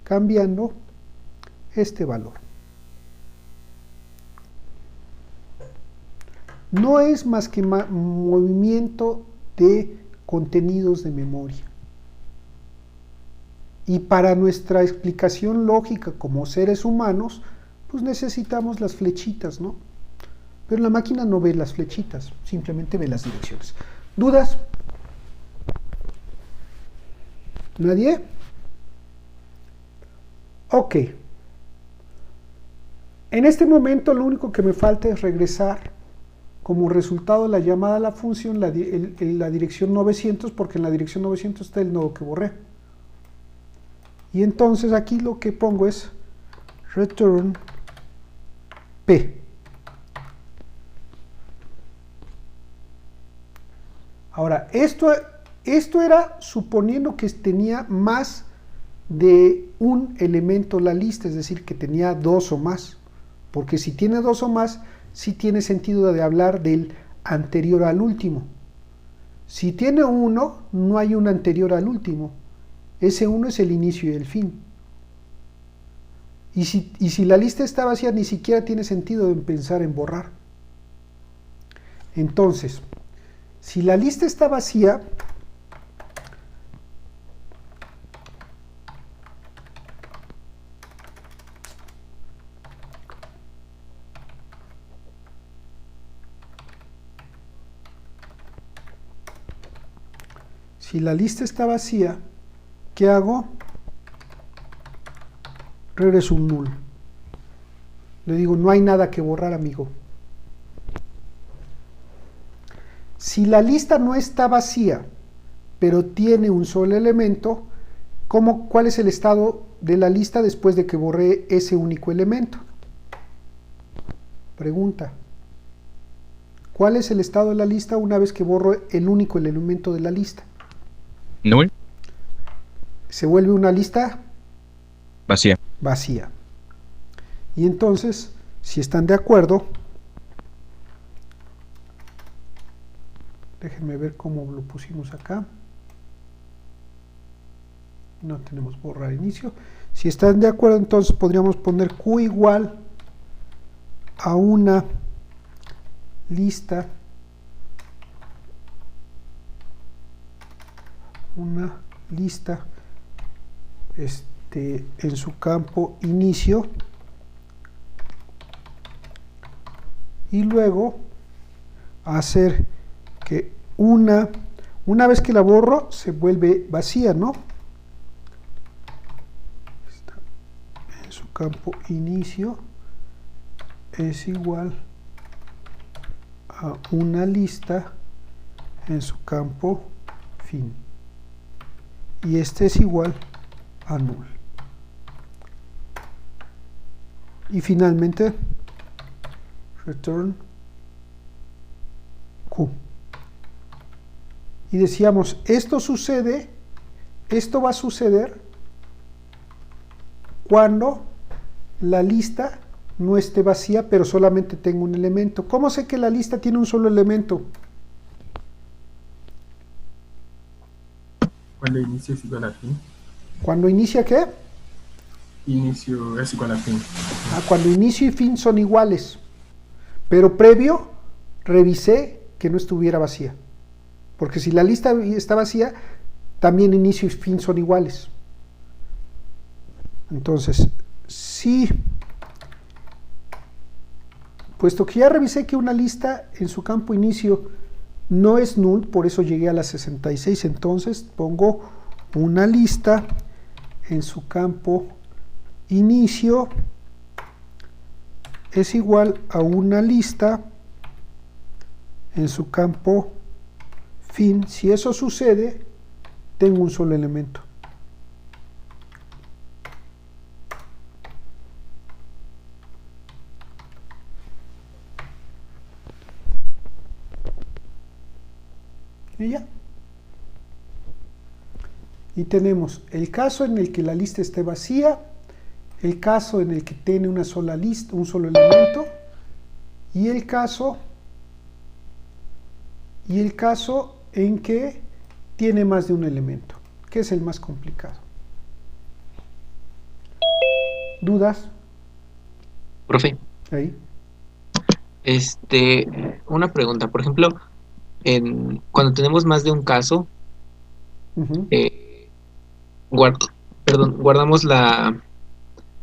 cambiando este valor. no es más que movimiento de contenidos de memoria. Y para nuestra explicación lógica como seres humanos, pues necesitamos las flechitas, ¿no? Pero la máquina no ve las flechitas, simplemente ve las direcciones. ¿Dudas? ¿Nadie? Ok. En este momento lo único que me falta es regresar como resultado de la llamada a la función la dirección 900, porque en la dirección 900 está el nodo que borré. Y entonces aquí lo que pongo es return p. Ahora, esto era suponiendo que tenía más de un elemento la lista, es decir, que tenía 2 o más. Porque si tiene 2 o más, sí tiene sentido de hablar del anterior al último. Si tiene 1, no hay un anterior al último. Ese 1 es el inicio y el fin. Y si la lista está vacía, ni siquiera tiene sentido en pensar en borrar. Entonces, si la lista está vacía, ¿qué hago? Regreso un null. Le digo, no hay nada que borrar, amigo. Si la lista no está vacía, pero tiene un solo elemento, ¿cuál es el estado de la lista después de que borré ese único elemento? Pregunta. ¿Cuál es el estado de la lista una vez que borro el único elemento de la lista? Null. Se vuelve una lista Vacía. vacía. Y entonces, si están de acuerdo, déjenme ver cómo lo pusimos acá. No tenemos borrar inicio. Si están de acuerdo, entonces podríamos poner Q igual a una lista, en su campo inicio, y luego hacer que una vez que la borro se vuelve vacía, ¿no? En su campo inicio es igual a una lista en su campo fin, y este es igual a null. Y finalmente return Q. Y decíamos, esto va a suceder cuando la lista no esté vacía, pero solamente tengo un elemento. ¿Cómo sé que la lista tiene un solo elemento? Cuando inicio es igual a fin. ¿Cuando inicia qué? Inicio es igual a fin. Cuando inicio y fin son iguales. Pero previo revisé que no estuviera vacía. Porque si la lista está vacía, también inicio y fin son iguales. Entonces, si puesto que ya revisé que una lista en su campo inicio no es null, por eso llegué a la 66, entonces pongo una lista en su campo inicio es igual a una lista en su campo fin. Si eso sucede, tengo un solo elemento. Y ya. Y tenemos el caso en el que la lista esté vacía, el caso en el que tiene una sola lista, un solo elemento, y el caso en que tiene más de un elemento, que es el más complicado. ¿Dudas? Profe, Ahí. Una pregunta, por ejemplo, cuando tenemos más de un caso, Ujú. guard- guardamos la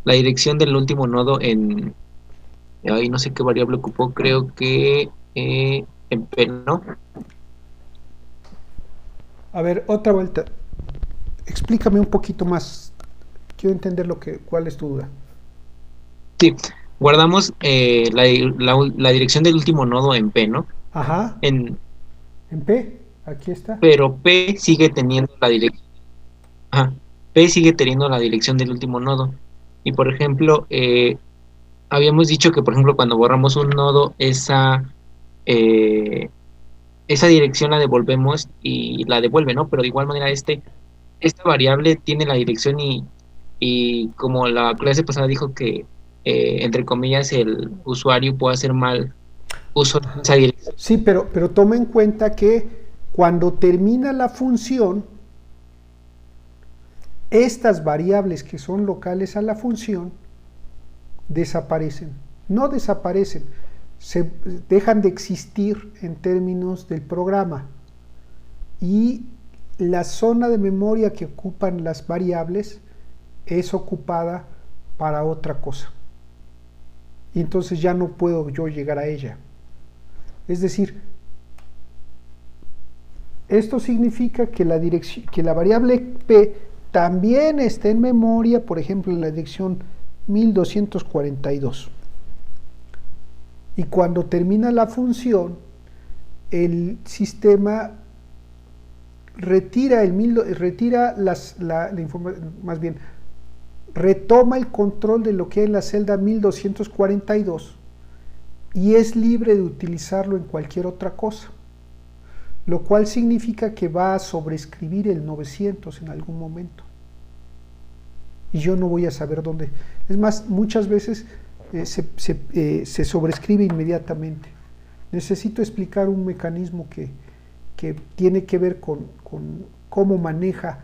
dirección del último nodo ahí no sé qué variable ocupó, creo que en P, ¿no? A ver, otra vuelta. Explícame un poquito más. Quiero entender cuál es tu duda. Sí, guardamos la dirección del último nodo en P, ¿no? Ajá, En, en P, aquí está. pero P sigue teniendo la dirección. Ajá, P sigue teniendo la dirección del último nodo. Y por ejemplo, habíamos dicho que, por ejemplo, cuando borramos un nodo, eh, esa dirección la devolvemos y la devuelve, ¿no? Pero de igual manera, esta variable tiene la dirección y como la clase pasada dijo que, entre comillas, el usuario puede hacer mal uso de esa dirección. Sí, pero toma en cuenta que cuando termina la función, estas variables que son locales a la función desaparecen. No desaparecen, se dejan de existir en términos del programa. Y la zona de memoria que ocupan las variables es ocupada para otra cosa. Y entonces ya no puedo yo llegar a ella. Es decir, esto significa que la variable P también está en memoria, por ejemplo, en la dirección 1242. Y cuando termina la función, el sistema retira la información, más bien, retoma el control de lo que hay en la celda 1242 y es libre de utilizarlo en cualquier otra cosa, lo cual significa que va a sobreescribir el 900 en algún momento y yo no voy a saber dónde. Es más, muchas veces se sobreescribe inmediatamente. Necesito explicar un mecanismo que tiene que ver con cómo maneja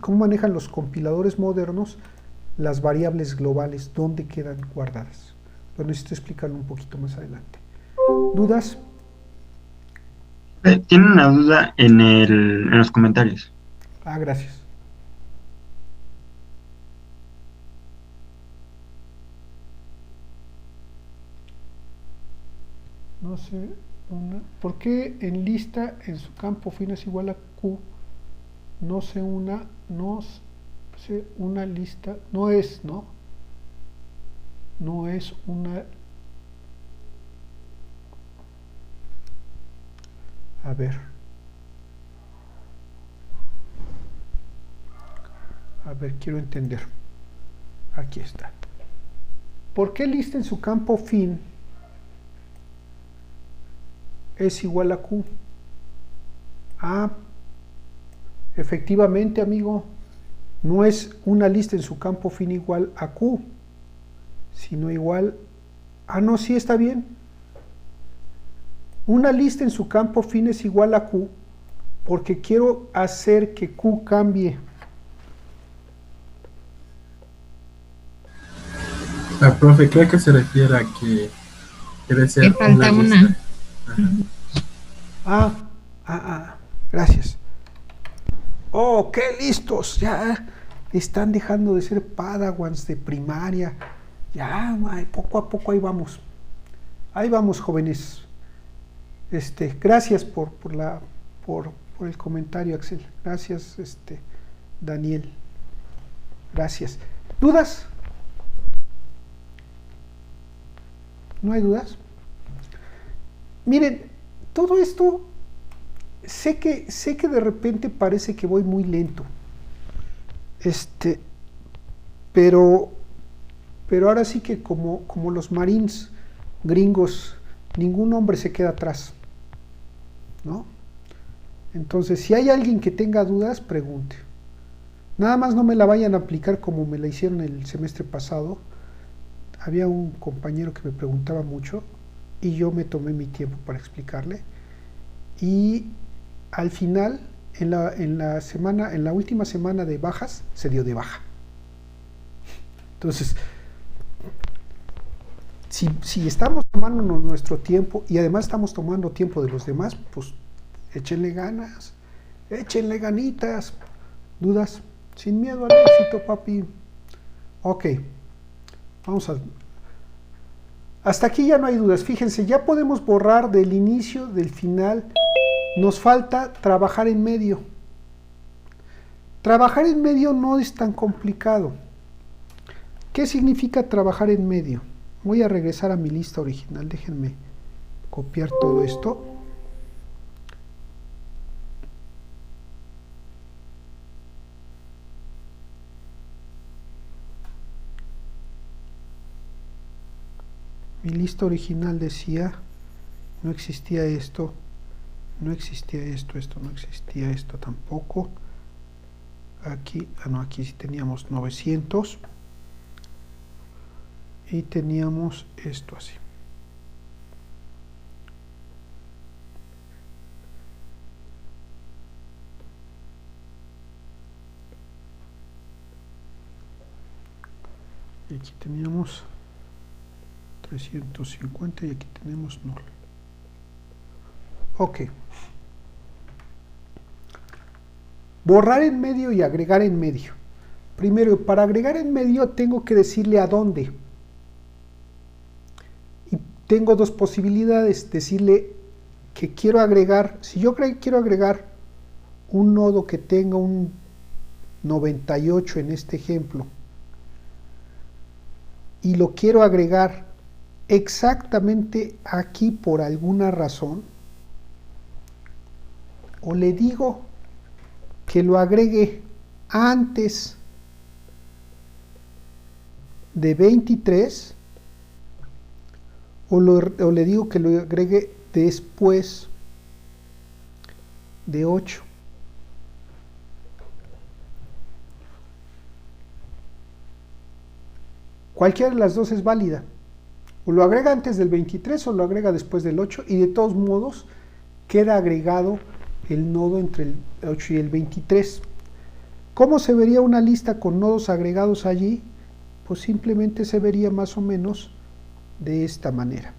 cómo manejan los compiladores modernos las variables globales, dónde quedan guardadas. Lo necesito explicarlo un poquito más adelante. ¿Dudas? Tiene una duda en los comentarios. Gracias. No sé, ¿por qué en lista en su campo fin es igual a Q? No sé una lista, no es, ¿no? No es una... A ver, quiero entender. Aquí está. ¿Por qué lista en su campo fin es igual a Q? Efectivamente, amigo, no es una lista en su campo fin igual a Q, sino igual... no, sí está bien. Una lista en su campo fin es igual a Q porque quiero hacer que Q cambie. Profe, creo que se refiere a que debe ser Que falta una lista. Gracias. ¡Oh, qué listos! Ya están dejando de ser padawans de primaria. Ya, poco a poco ahí vamos. Ahí vamos, jóvenes. Gracias por el comentario, Axel. Gracias, Daniel. Gracias. ¿Dudas? ¿No hay dudas? Miren, todo esto sé que de repente parece que voy muy lento. Pero ahora sí que como los marines gringos, ningún hombre se queda atrás, ¿no? Entonces, si hay alguien que tenga dudas, pregunte. Nada más no me la vayan a aplicar como me la hicieron el semestre pasado. Había un compañero que me preguntaba mucho y yo me tomé mi tiempo para explicarle. Y al final, en la última semana de bajas, se dio de baja. Entonces, Si estamos tomándonos nuestro tiempo y además estamos tomando tiempo de los demás, pues échenle ganas, échenle ganitas. ¿Dudas? Sin miedo al éxito, papi. Ok, vamos a... Hasta aquí ya no hay dudas. Fíjense, ya podemos borrar del inicio, del final. Nos falta trabajar en medio. Trabajar en medio no es tan complicado. ¿Qué significa trabajar en medio? Voy a regresar a mi lista original. Déjenme copiar todo esto. Mi lista original decía, no existía esto, no existía esto, esto no existía, esto tampoco. Aquí, no, aquí sí teníamos 900 y teníamos esto así. Y aquí teníamos 350 y aquí tenemos 0. Ok. Borrar en medio y agregar en medio. Primero, para agregar en medio tengo que decirle a dónde. Y tengo dos posibilidades. Decirle que quiero agregar, si yo quiero agregar un nodo que tenga un 98 en este ejemplo, y lo quiero agregar exactamente aquí por alguna razón, o le digo que lo agregue antes de 23 o le digo que lo agregue después de 8. Cualquiera de las dos es válida. O lo agrega antes del 23 o lo agrega después del 8, y de todos modos queda agregado el nodo entre el 8 y el 23. ¿Cómo se vería una lista con nodos agregados allí? Pues simplemente se vería más o menos de esta manera.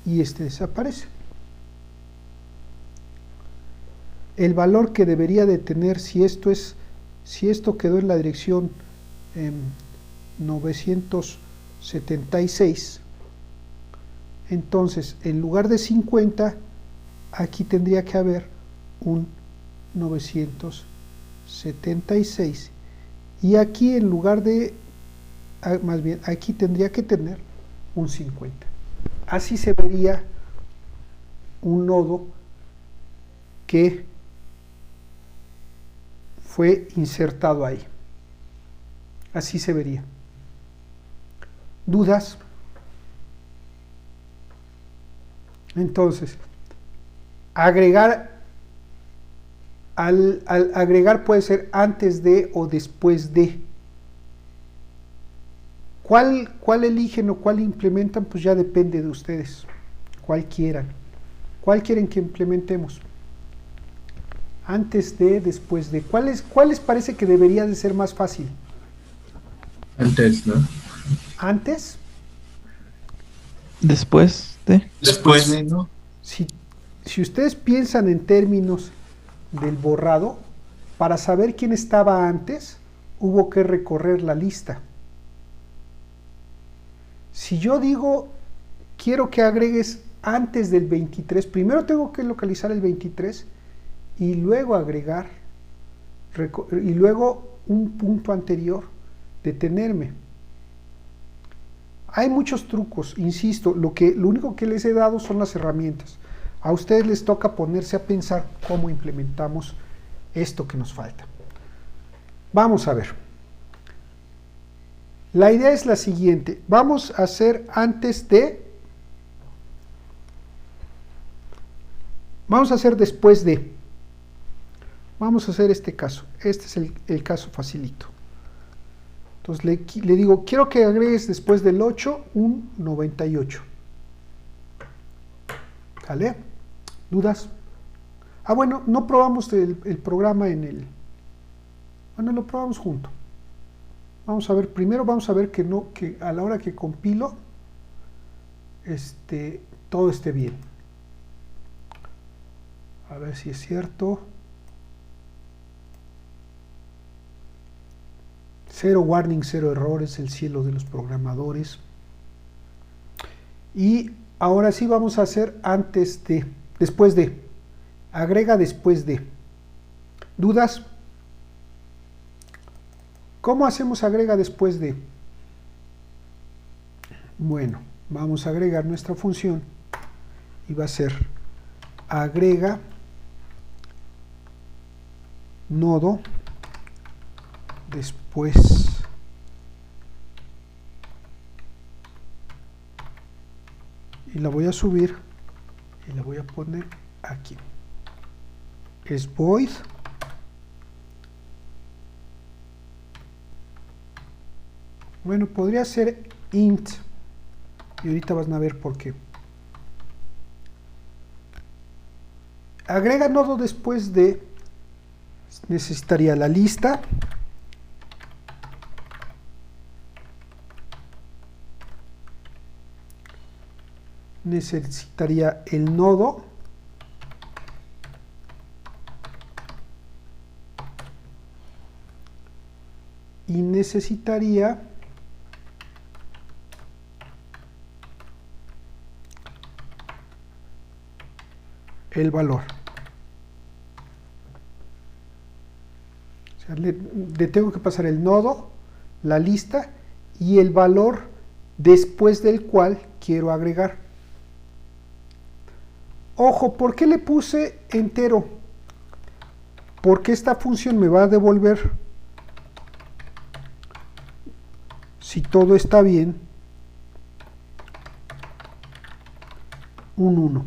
Y este desaparece. El valor que debería de tener si esto quedó en la dirección 976, entonces en lugar de 50 aquí tendría que haber un 976 y aquí en lugar de, más bien aquí tendría que tener un 50. Así se vería un nodo que fue insertado ahí. Así se vería. ¿Dudas? Entonces, agregar, al agregar puede ser antes de o después de. ¿Cuál eligen o cuál implementan? Pues ya depende de ustedes. ¿Cuál quieran? ¿Cuál quieren que implementemos? Antes de, después de. ¿Cuál les parece que debería de ser más fácil? Antes, ¿no? ¿Antes? Después de. Después de, ¿no? Si ustedes piensan en términos del borrado, para saber quién estaba antes, hubo que recorrer la lista. Si yo digo, quiero que agregues antes del 23, primero tengo que localizar el 23 y luego agregar, y luego un punto anterior, detenerme. Hay muchos trucos, insisto, lo único que les he dado son las herramientas. A ustedes les toca ponerse a pensar cómo implementamos esto que nos falta. Vamos a ver. La idea es la siguiente. Vamos a hacer antes de. Vamos a hacer después de. Vamos a hacer este caso. Este es el caso facilito. Entonces le digo, quiero que agregues después del 8 un 98. ¿Vale? ¿Dudas? Ah, bueno, no probamos el programa en Bueno, lo probamos junto. Vamos a ver, primero vamos a ver que a la hora que compilo, todo esté bien. A ver si es cierto. 0 warning, 0 errores, el cielo de los programadores. Y ahora sí vamos a hacer después de. Agrega después de. ¿Dudas? ¿Cómo hacemos agrega después de? Bueno, vamos a agregar nuestra función y va a ser agrega nodo después y la voy a subir y la voy a poner aquí. Es void bueno, podría ser int y ahorita van a ver por qué. Agrega nodo después de, necesitaría la lista, necesitaría el nodo, y necesitaría el valor. O sea, le tengo que pasar el nodo, la lista y el valor después del cual quiero agregar. Ojo, ¿por qué le puse entero? Porque esta función me va a devolver, si todo está bien, un 1.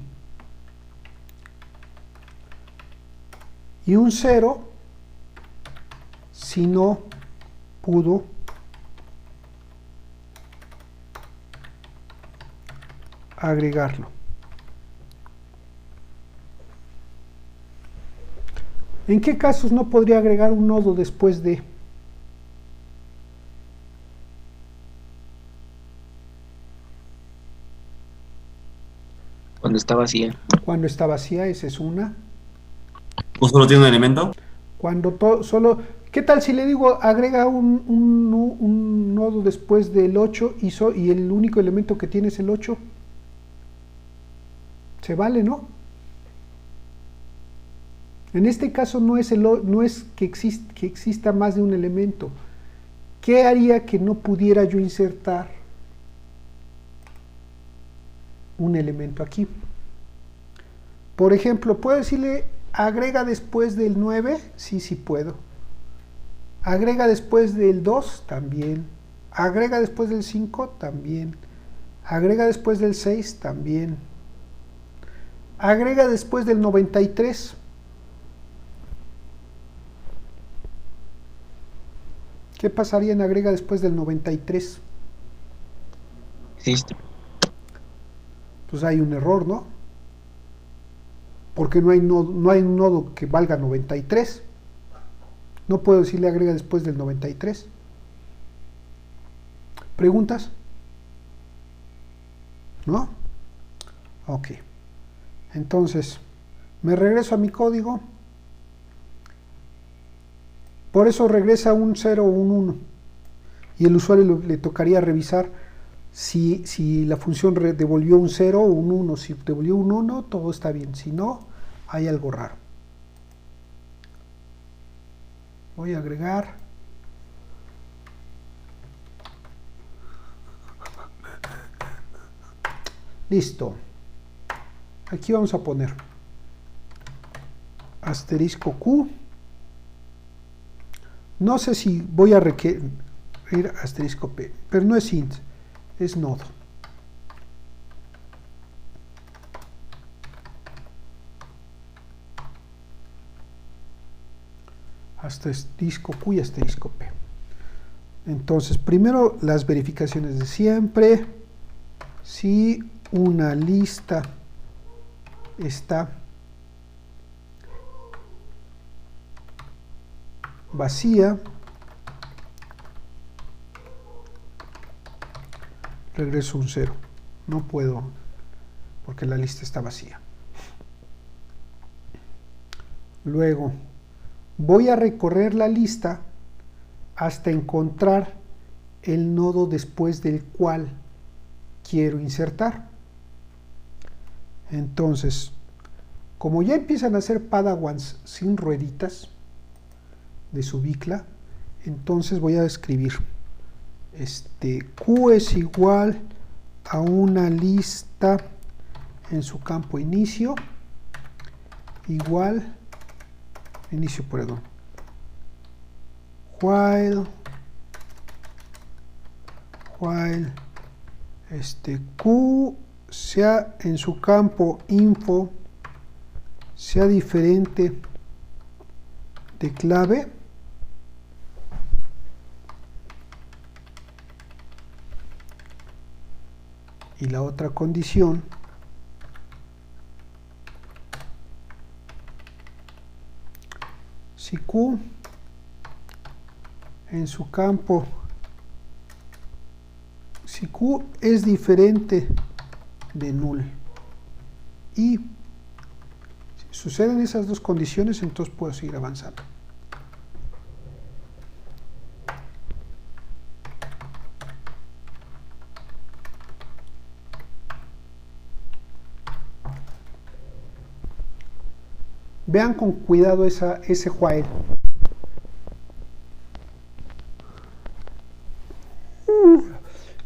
Y un 0 si no pudo agregarlo. ¿En qué casos no podría agregar un nodo después de? Cuando está vacía. Cuando está vacía, esa es una. ¿O solo tiene un elemento? Cuando solo... ¿Qué tal si le digo agrega un nodo después del 8 y el único elemento que tiene es el 8? Se vale, ¿no? En este caso no es que exista más de un elemento. ¿Qué haría que no pudiera yo insertar un elemento aquí? Por ejemplo, ¿puedo decirle agrega después del 9? Sí, sí puedo. Agrega después del 2, también. Agrega después del 5, también. Agrega después del 6, también. Agrega después del 93. ¿Qué pasaría en agrega después del 93? Existe. Pues hay un error, ¿no? Porque no hay un nodo que valga 93. No puedo decirle agrega después del 93. ¿Preguntas? ¿No? Ok. Entonces, me regreso a mi código. Por eso regresa un 0 o un 1. Y el usuario le tocaría revisar si la función devolvió un 0 o un 1. Si devolvió un 1, todo está bien. Si no, hay algo raro. Voy a agregar. Listo. Aquí vamos a poner asterisco Q. No sé si voy a requerir asterisco P, pero no es int, es nodo. Asterisco Q y asterisco P. Entonces, primero las verificaciones de siempre. Si una lista está vacía, regreso un 0. No puedo porque la lista está vacía. Luego voy a recorrer la lista hasta encontrar el nodo después del cual quiero insertar. Entonces, como ya empiezan a ser padawans sin rueditas de su bicla, entonces voy a escribir Q es igual a una lista en su campo inicio igual perdón, while Q sea en su campo info sea diferente de clave y la otra condición si Q en su campo si Q es diferente de null y si suceden esas dos condiciones, entonces puedo seguir avanzando. Vean con cuidado ese while.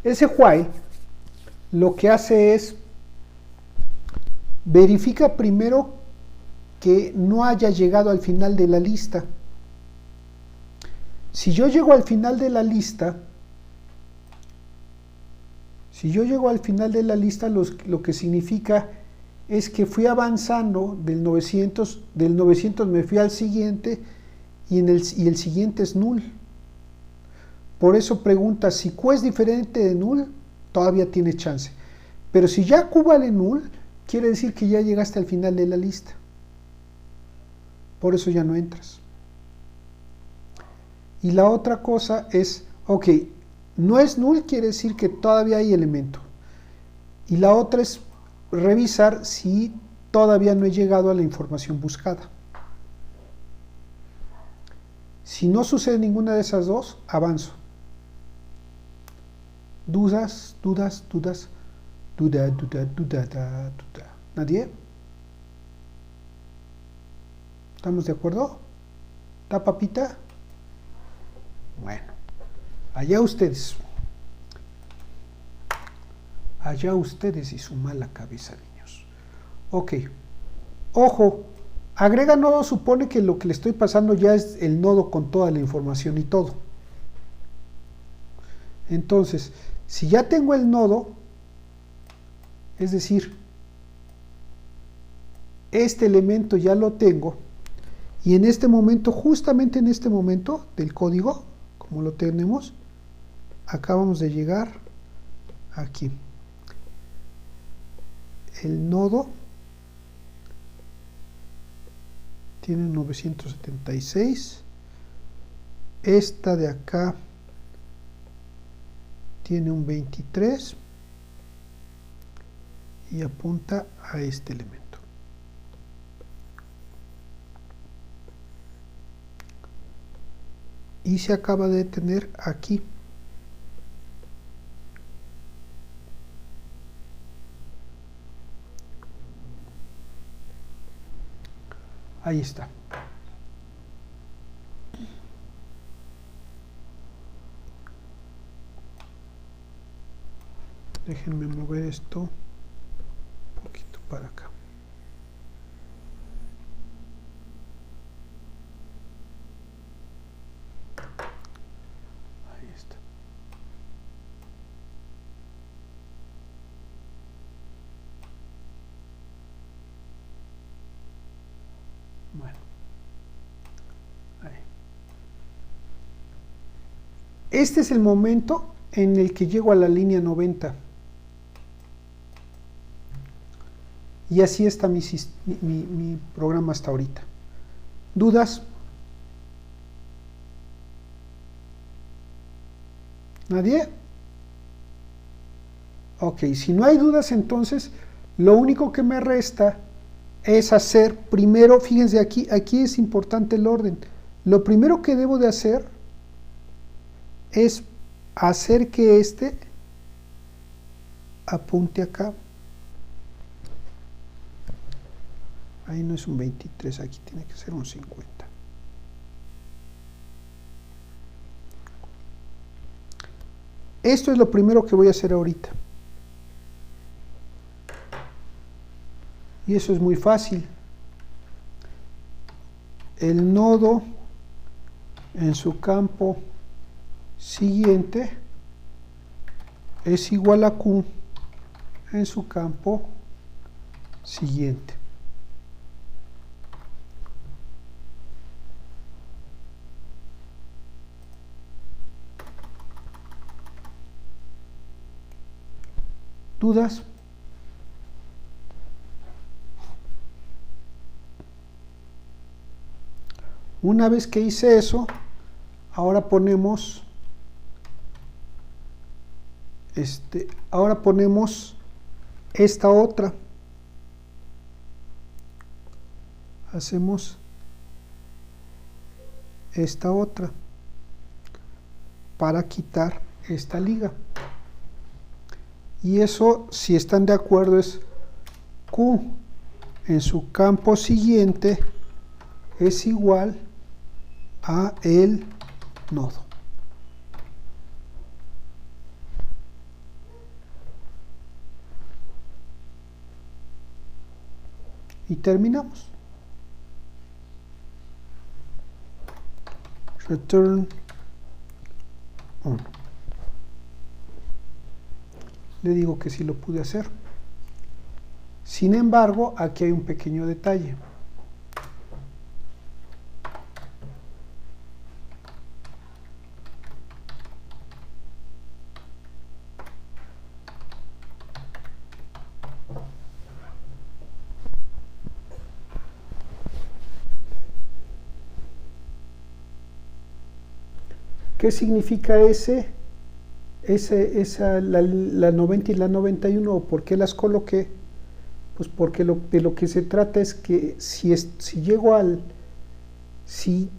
Ese while lo que hace es verifica primero que no haya llegado al final de la lista. Si yo llego al final de la lista, lo que significa es que fui avanzando del 900 me fui al siguiente y el siguiente es null. Por eso pregunta si Q es diferente de null, todavía tiene chance. Pero si ya Q vale null, quiere decir que ya llegaste al final de la lista. Por eso ya no entras. Y la otra cosa es, ok, no es null, quiere decir que todavía hay elemento. Y la otra es revisar si todavía no he llegado a la información buscada. Si no sucede ninguna de esas dos, avanzo. ¿Dudas? ¿Nadie? ¿Estamos de acuerdo? ¿Está papita? Bueno, allá ustedes. Allá ustedes y su mala cabeza, niños. Ok. Ojo, agrega nodo supone que lo que le estoy pasando ya es el nodo con toda la información y todo. Entonces, si ya tengo el nodo, es decir, este elemento ya lo tengo, y en este momento, justamente en este momento del código, como lo tenemos, acabamos de llegar aquí. El nodo tiene 976, esta de acá tiene un 23 y apunta a este elemento. Y se acaba de detener aquí. Ahí está. Déjenme mover esto un poquito para acá. Ahí está. Bueno. Ahí. Este es el momento en el que llego a la línea 90. Y así está mi programa hasta ahorita. ¿Dudas? ¿Nadie? Ok, si no hay dudas, entonces lo único que me resta es hacer primero, fíjense aquí es importante el orden. Lo primero que debo de hacer es hacer que este apunte acá. Ahí no es un 23, aquí tiene que ser un 50. Esto es lo primero que voy a hacer ahorita. Y eso es muy fácil. El nodo en su campo siguiente es igual a Q en su campo siguiente. ¿Dudas? Una vez que hice eso, ahora ponemos esta otra. Hacemos esta otra para quitar esta liga. Y eso, si están de acuerdo, es Q en su campo siguiente es igual a el nodo. Y terminamos. Return 1. Le digo que sí lo pude hacer. Sin embargo, aquí hay un pequeño detalle. ¿Qué significa la 90 y la 91? ¿Por qué las coloqué? Pues porque de lo que se trata es que si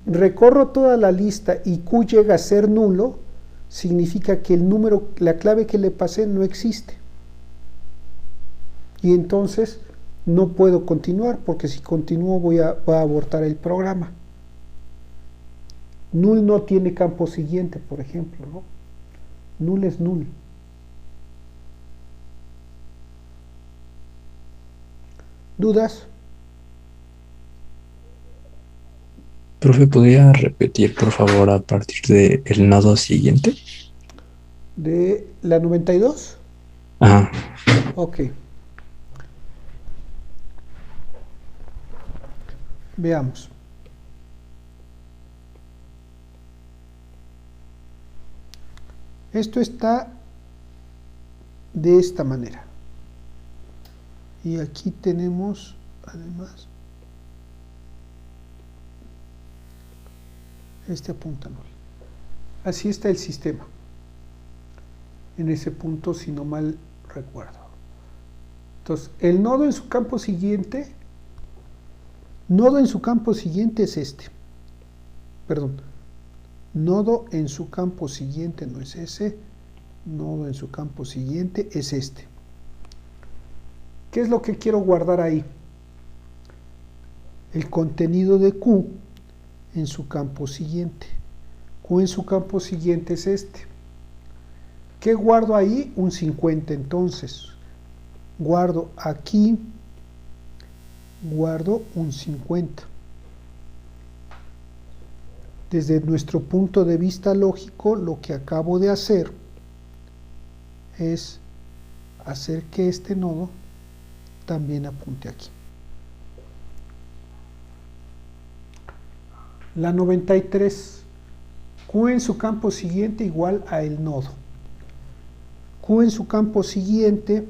recorro toda la lista y Q llega a ser nulo, significa que la clave que le pasé no existe. Y entonces no puedo continuar, porque si continúo va a abortar el programa. Null no tiene campo siguiente, por ejemplo, ¿no? Null es null. ¿Dudas? Profe, ¿podría repetir, por favor, a partir del nodo siguiente? ¿De la 92? Ajá. Ok. Veamos. Esto está de esta manera. Y aquí tenemos, además, este apunta null. Así está el sistema. En ese punto, si no mal recuerdo. Entonces, el nodo en su campo siguiente es este. Perdón. Nodo en su campo siguiente no es ese. Nodo en su campo siguiente es este. ¿Qué es lo que quiero guardar ahí? El contenido de Q en su campo siguiente. Q en su campo siguiente es este. ¿Qué guardo ahí? Un 50. Entonces, guardo aquí, guardo un 50. Desde nuestro punto de vista lógico, lo que acabo de hacer es hacer que este nodo también apunte aquí. La 93, Q en su campo siguiente igual a el nodo. Q en su campo siguiente,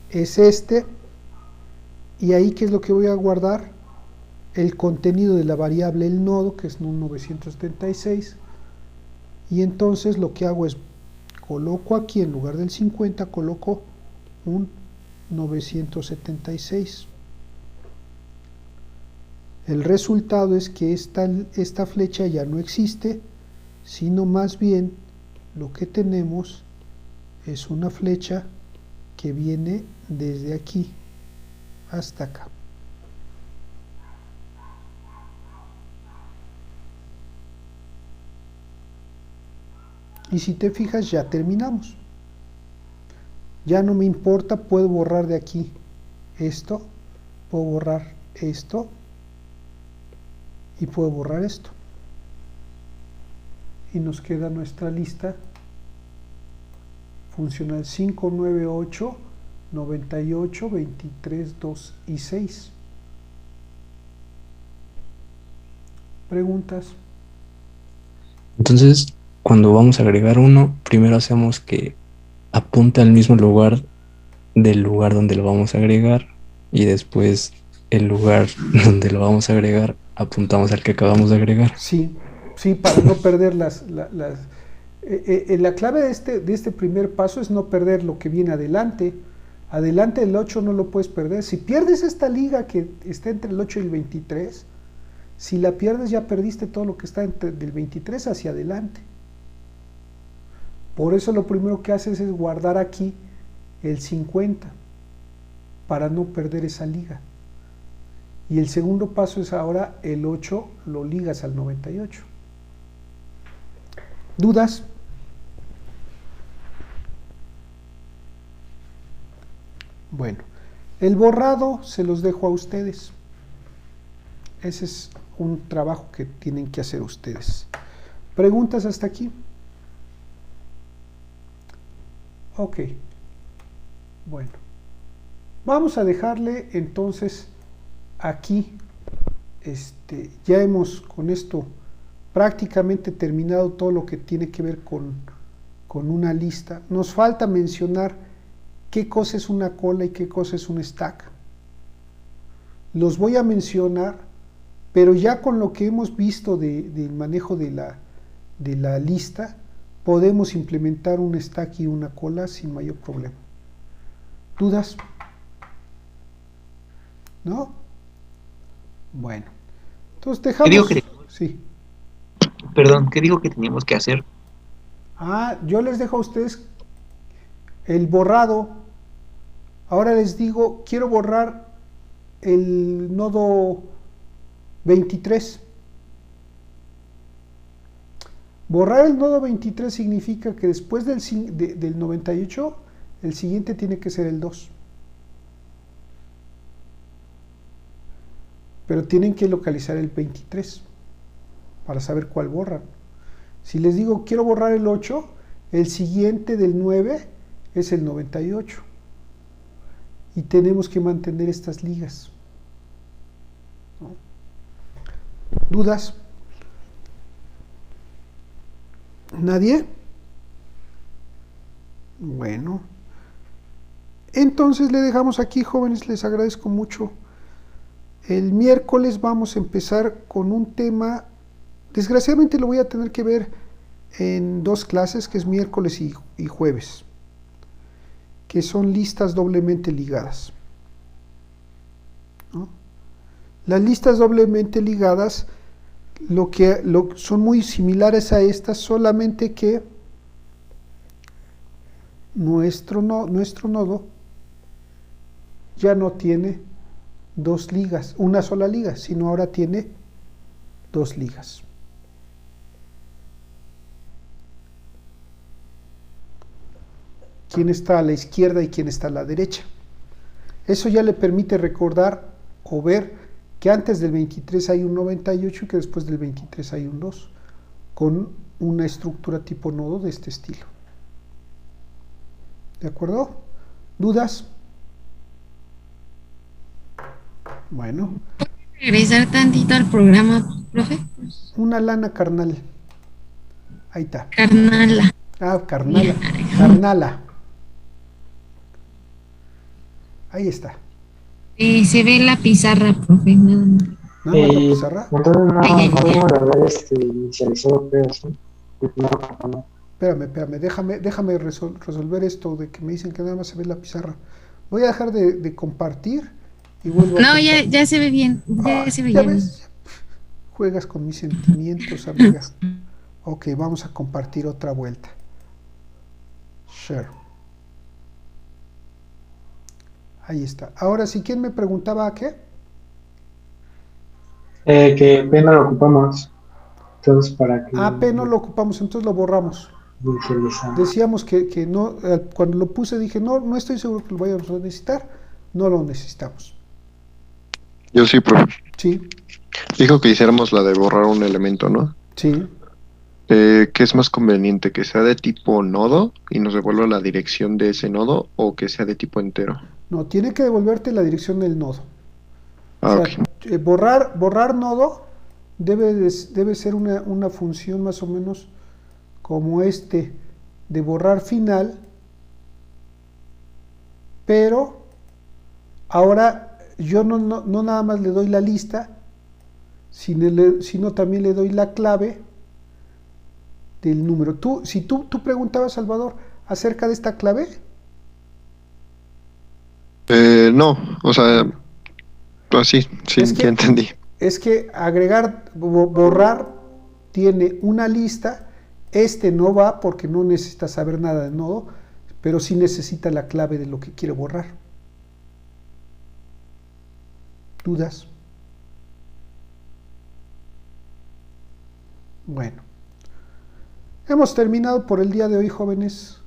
es este. Y ahí, ¿qué es lo que voy a guardar? el contenido de la variable el nodo, que es un 976, y entonces lo que hago es coloco aquí en lugar del 50, coloco un 976. El resultado es que esta flecha ya no existe, sino más bien lo que tenemos es una flecha que viene desde aquí hasta acá. Y si te fijas, ya terminamos. Ya no me importa, puedo borrar de aquí esto, puedo borrar esto y puedo borrar esto. Y nos queda nuestra lista funcional 5, 9, 8, 98, 23, 2 y 6. ¿Preguntas? Entonces, cuando vamos a agregar uno, primero hacemos que apunte al mismo lugar del lugar donde lo vamos a agregar, y después el lugar donde lo vamos a agregar apuntamos al que acabamos de agregar. Sí, sí, para no perder la clave de este primer paso es no perder lo que viene adelante. Adelante el 8 no lo puedes perder. Si pierdes esta liga que está entre el 8 y el 23, si la pierdes ya perdiste todo lo que está del 23 hacia adelante. Por eso lo primero que haces es guardar aquí el 50 para no perder esa liga. Y el segundo paso es ahora el 8 lo ligas al 98. ¿Dudas? Bueno, el borrado se los dejo a ustedes. Ese es un trabajo que tienen que hacer ustedes. ¿Preguntas hasta aquí? Ok. Bueno. Vamos a dejarle entonces aquí. Ya hemos con esto prácticamente terminado todo lo que tiene que ver con una lista. Nos falta mencionar qué cosa es una cola y qué cosa es un stack. Los voy a mencionar, pero ya con lo que hemos visto del manejo de la lista, podemos implementar un stack y una cola sin mayor problema. ¿Dudas? ¿No? Bueno. Entonces dejamos... Sí. Perdón, ¿qué dijo que teníamos que hacer? Yo les dejo a ustedes el borrado. Ahora les digo, quiero borrar el nodo 23. Borrar el nodo 23 significa que después del 98, el siguiente tiene que ser el 2. Pero tienen que localizar el 23 para saber cuál borran. Si les digo quiero borrar el 8, el siguiente del 9 es el 98. Y tenemos que mantener estas ligas. ¿No? ¿Dudas? ¿Nadie? Bueno. Entonces le dejamos aquí, jóvenes, les agradezco mucho. El miércoles vamos a empezar con un tema, desgraciadamente lo voy a tener que ver en 2 clases, que es miércoles y jueves, que son listas doblemente ligadas, ¿no? Las listas doblemente ligadas son muy similares a estas, solamente que nuestro nodo ya no tiene 2 ligas, una sola liga, sino ahora tiene 2 ligas. ¿Quién está a la izquierda y quién está a la derecha? Eso ya le permite recordar o ver que antes del 23 hay un 98 y que después del 23 hay un 2, con una estructura tipo nodo de este estilo. ¿De acuerdo? ¿Dudas? Bueno. Regresar tantito al programa, profe. Una lana carnal. Ahí está. Carnala. Carnala. Carnala. Ahí está. Se ve la pizarra, profe, nada más. Nada más la pizarra. Entonces no podemos haber inicializado pedos, ¿sí? Espérame, déjame resolver esto de que me dicen que nada más se ve la pizarra. Voy a dejar de compartir y vuelvo a No, compartir. ya se ve bien. Ya se ve ¿Ya bien. ves? Juegas con mis sentimientos, amiga. Ok, vamos a compartir otra vuelta. Share. Ahí está. Ahora, si ¿quién me preguntaba a qué? Que P no lo ocupamos. Entonces, para que. P no lo ocupamos, entonces lo borramos. Decíamos que no, cuando lo puse dije, no estoy seguro que lo vayamos a necesitar, no lo necesitamos. Yo sí, profe. Sí. Dijo que hiciéramos la de borrar un elemento, ¿no? Sí. ¿Qué es más conveniente? ¿Que sea de tipo nodo y nos devuelva la dirección de ese nodo o que sea de tipo entero? No, tiene que devolverte la dirección del nodo. Ah, o sea, borrar nodo debe ser una función más o menos como de borrar final, pero ahora yo no nada más le doy la lista, sino también le doy la clave del número. Si tú preguntabas, Salvador, acerca de esta clave. No, o sea, pues sí, ya entendí. Es que borrar tiene una lista, no va porque no necesita saber nada del nodo, pero sí necesita la clave de lo que quiere borrar. ¿Dudas? Bueno. Hemos terminado por el día de hoy, jóvenes.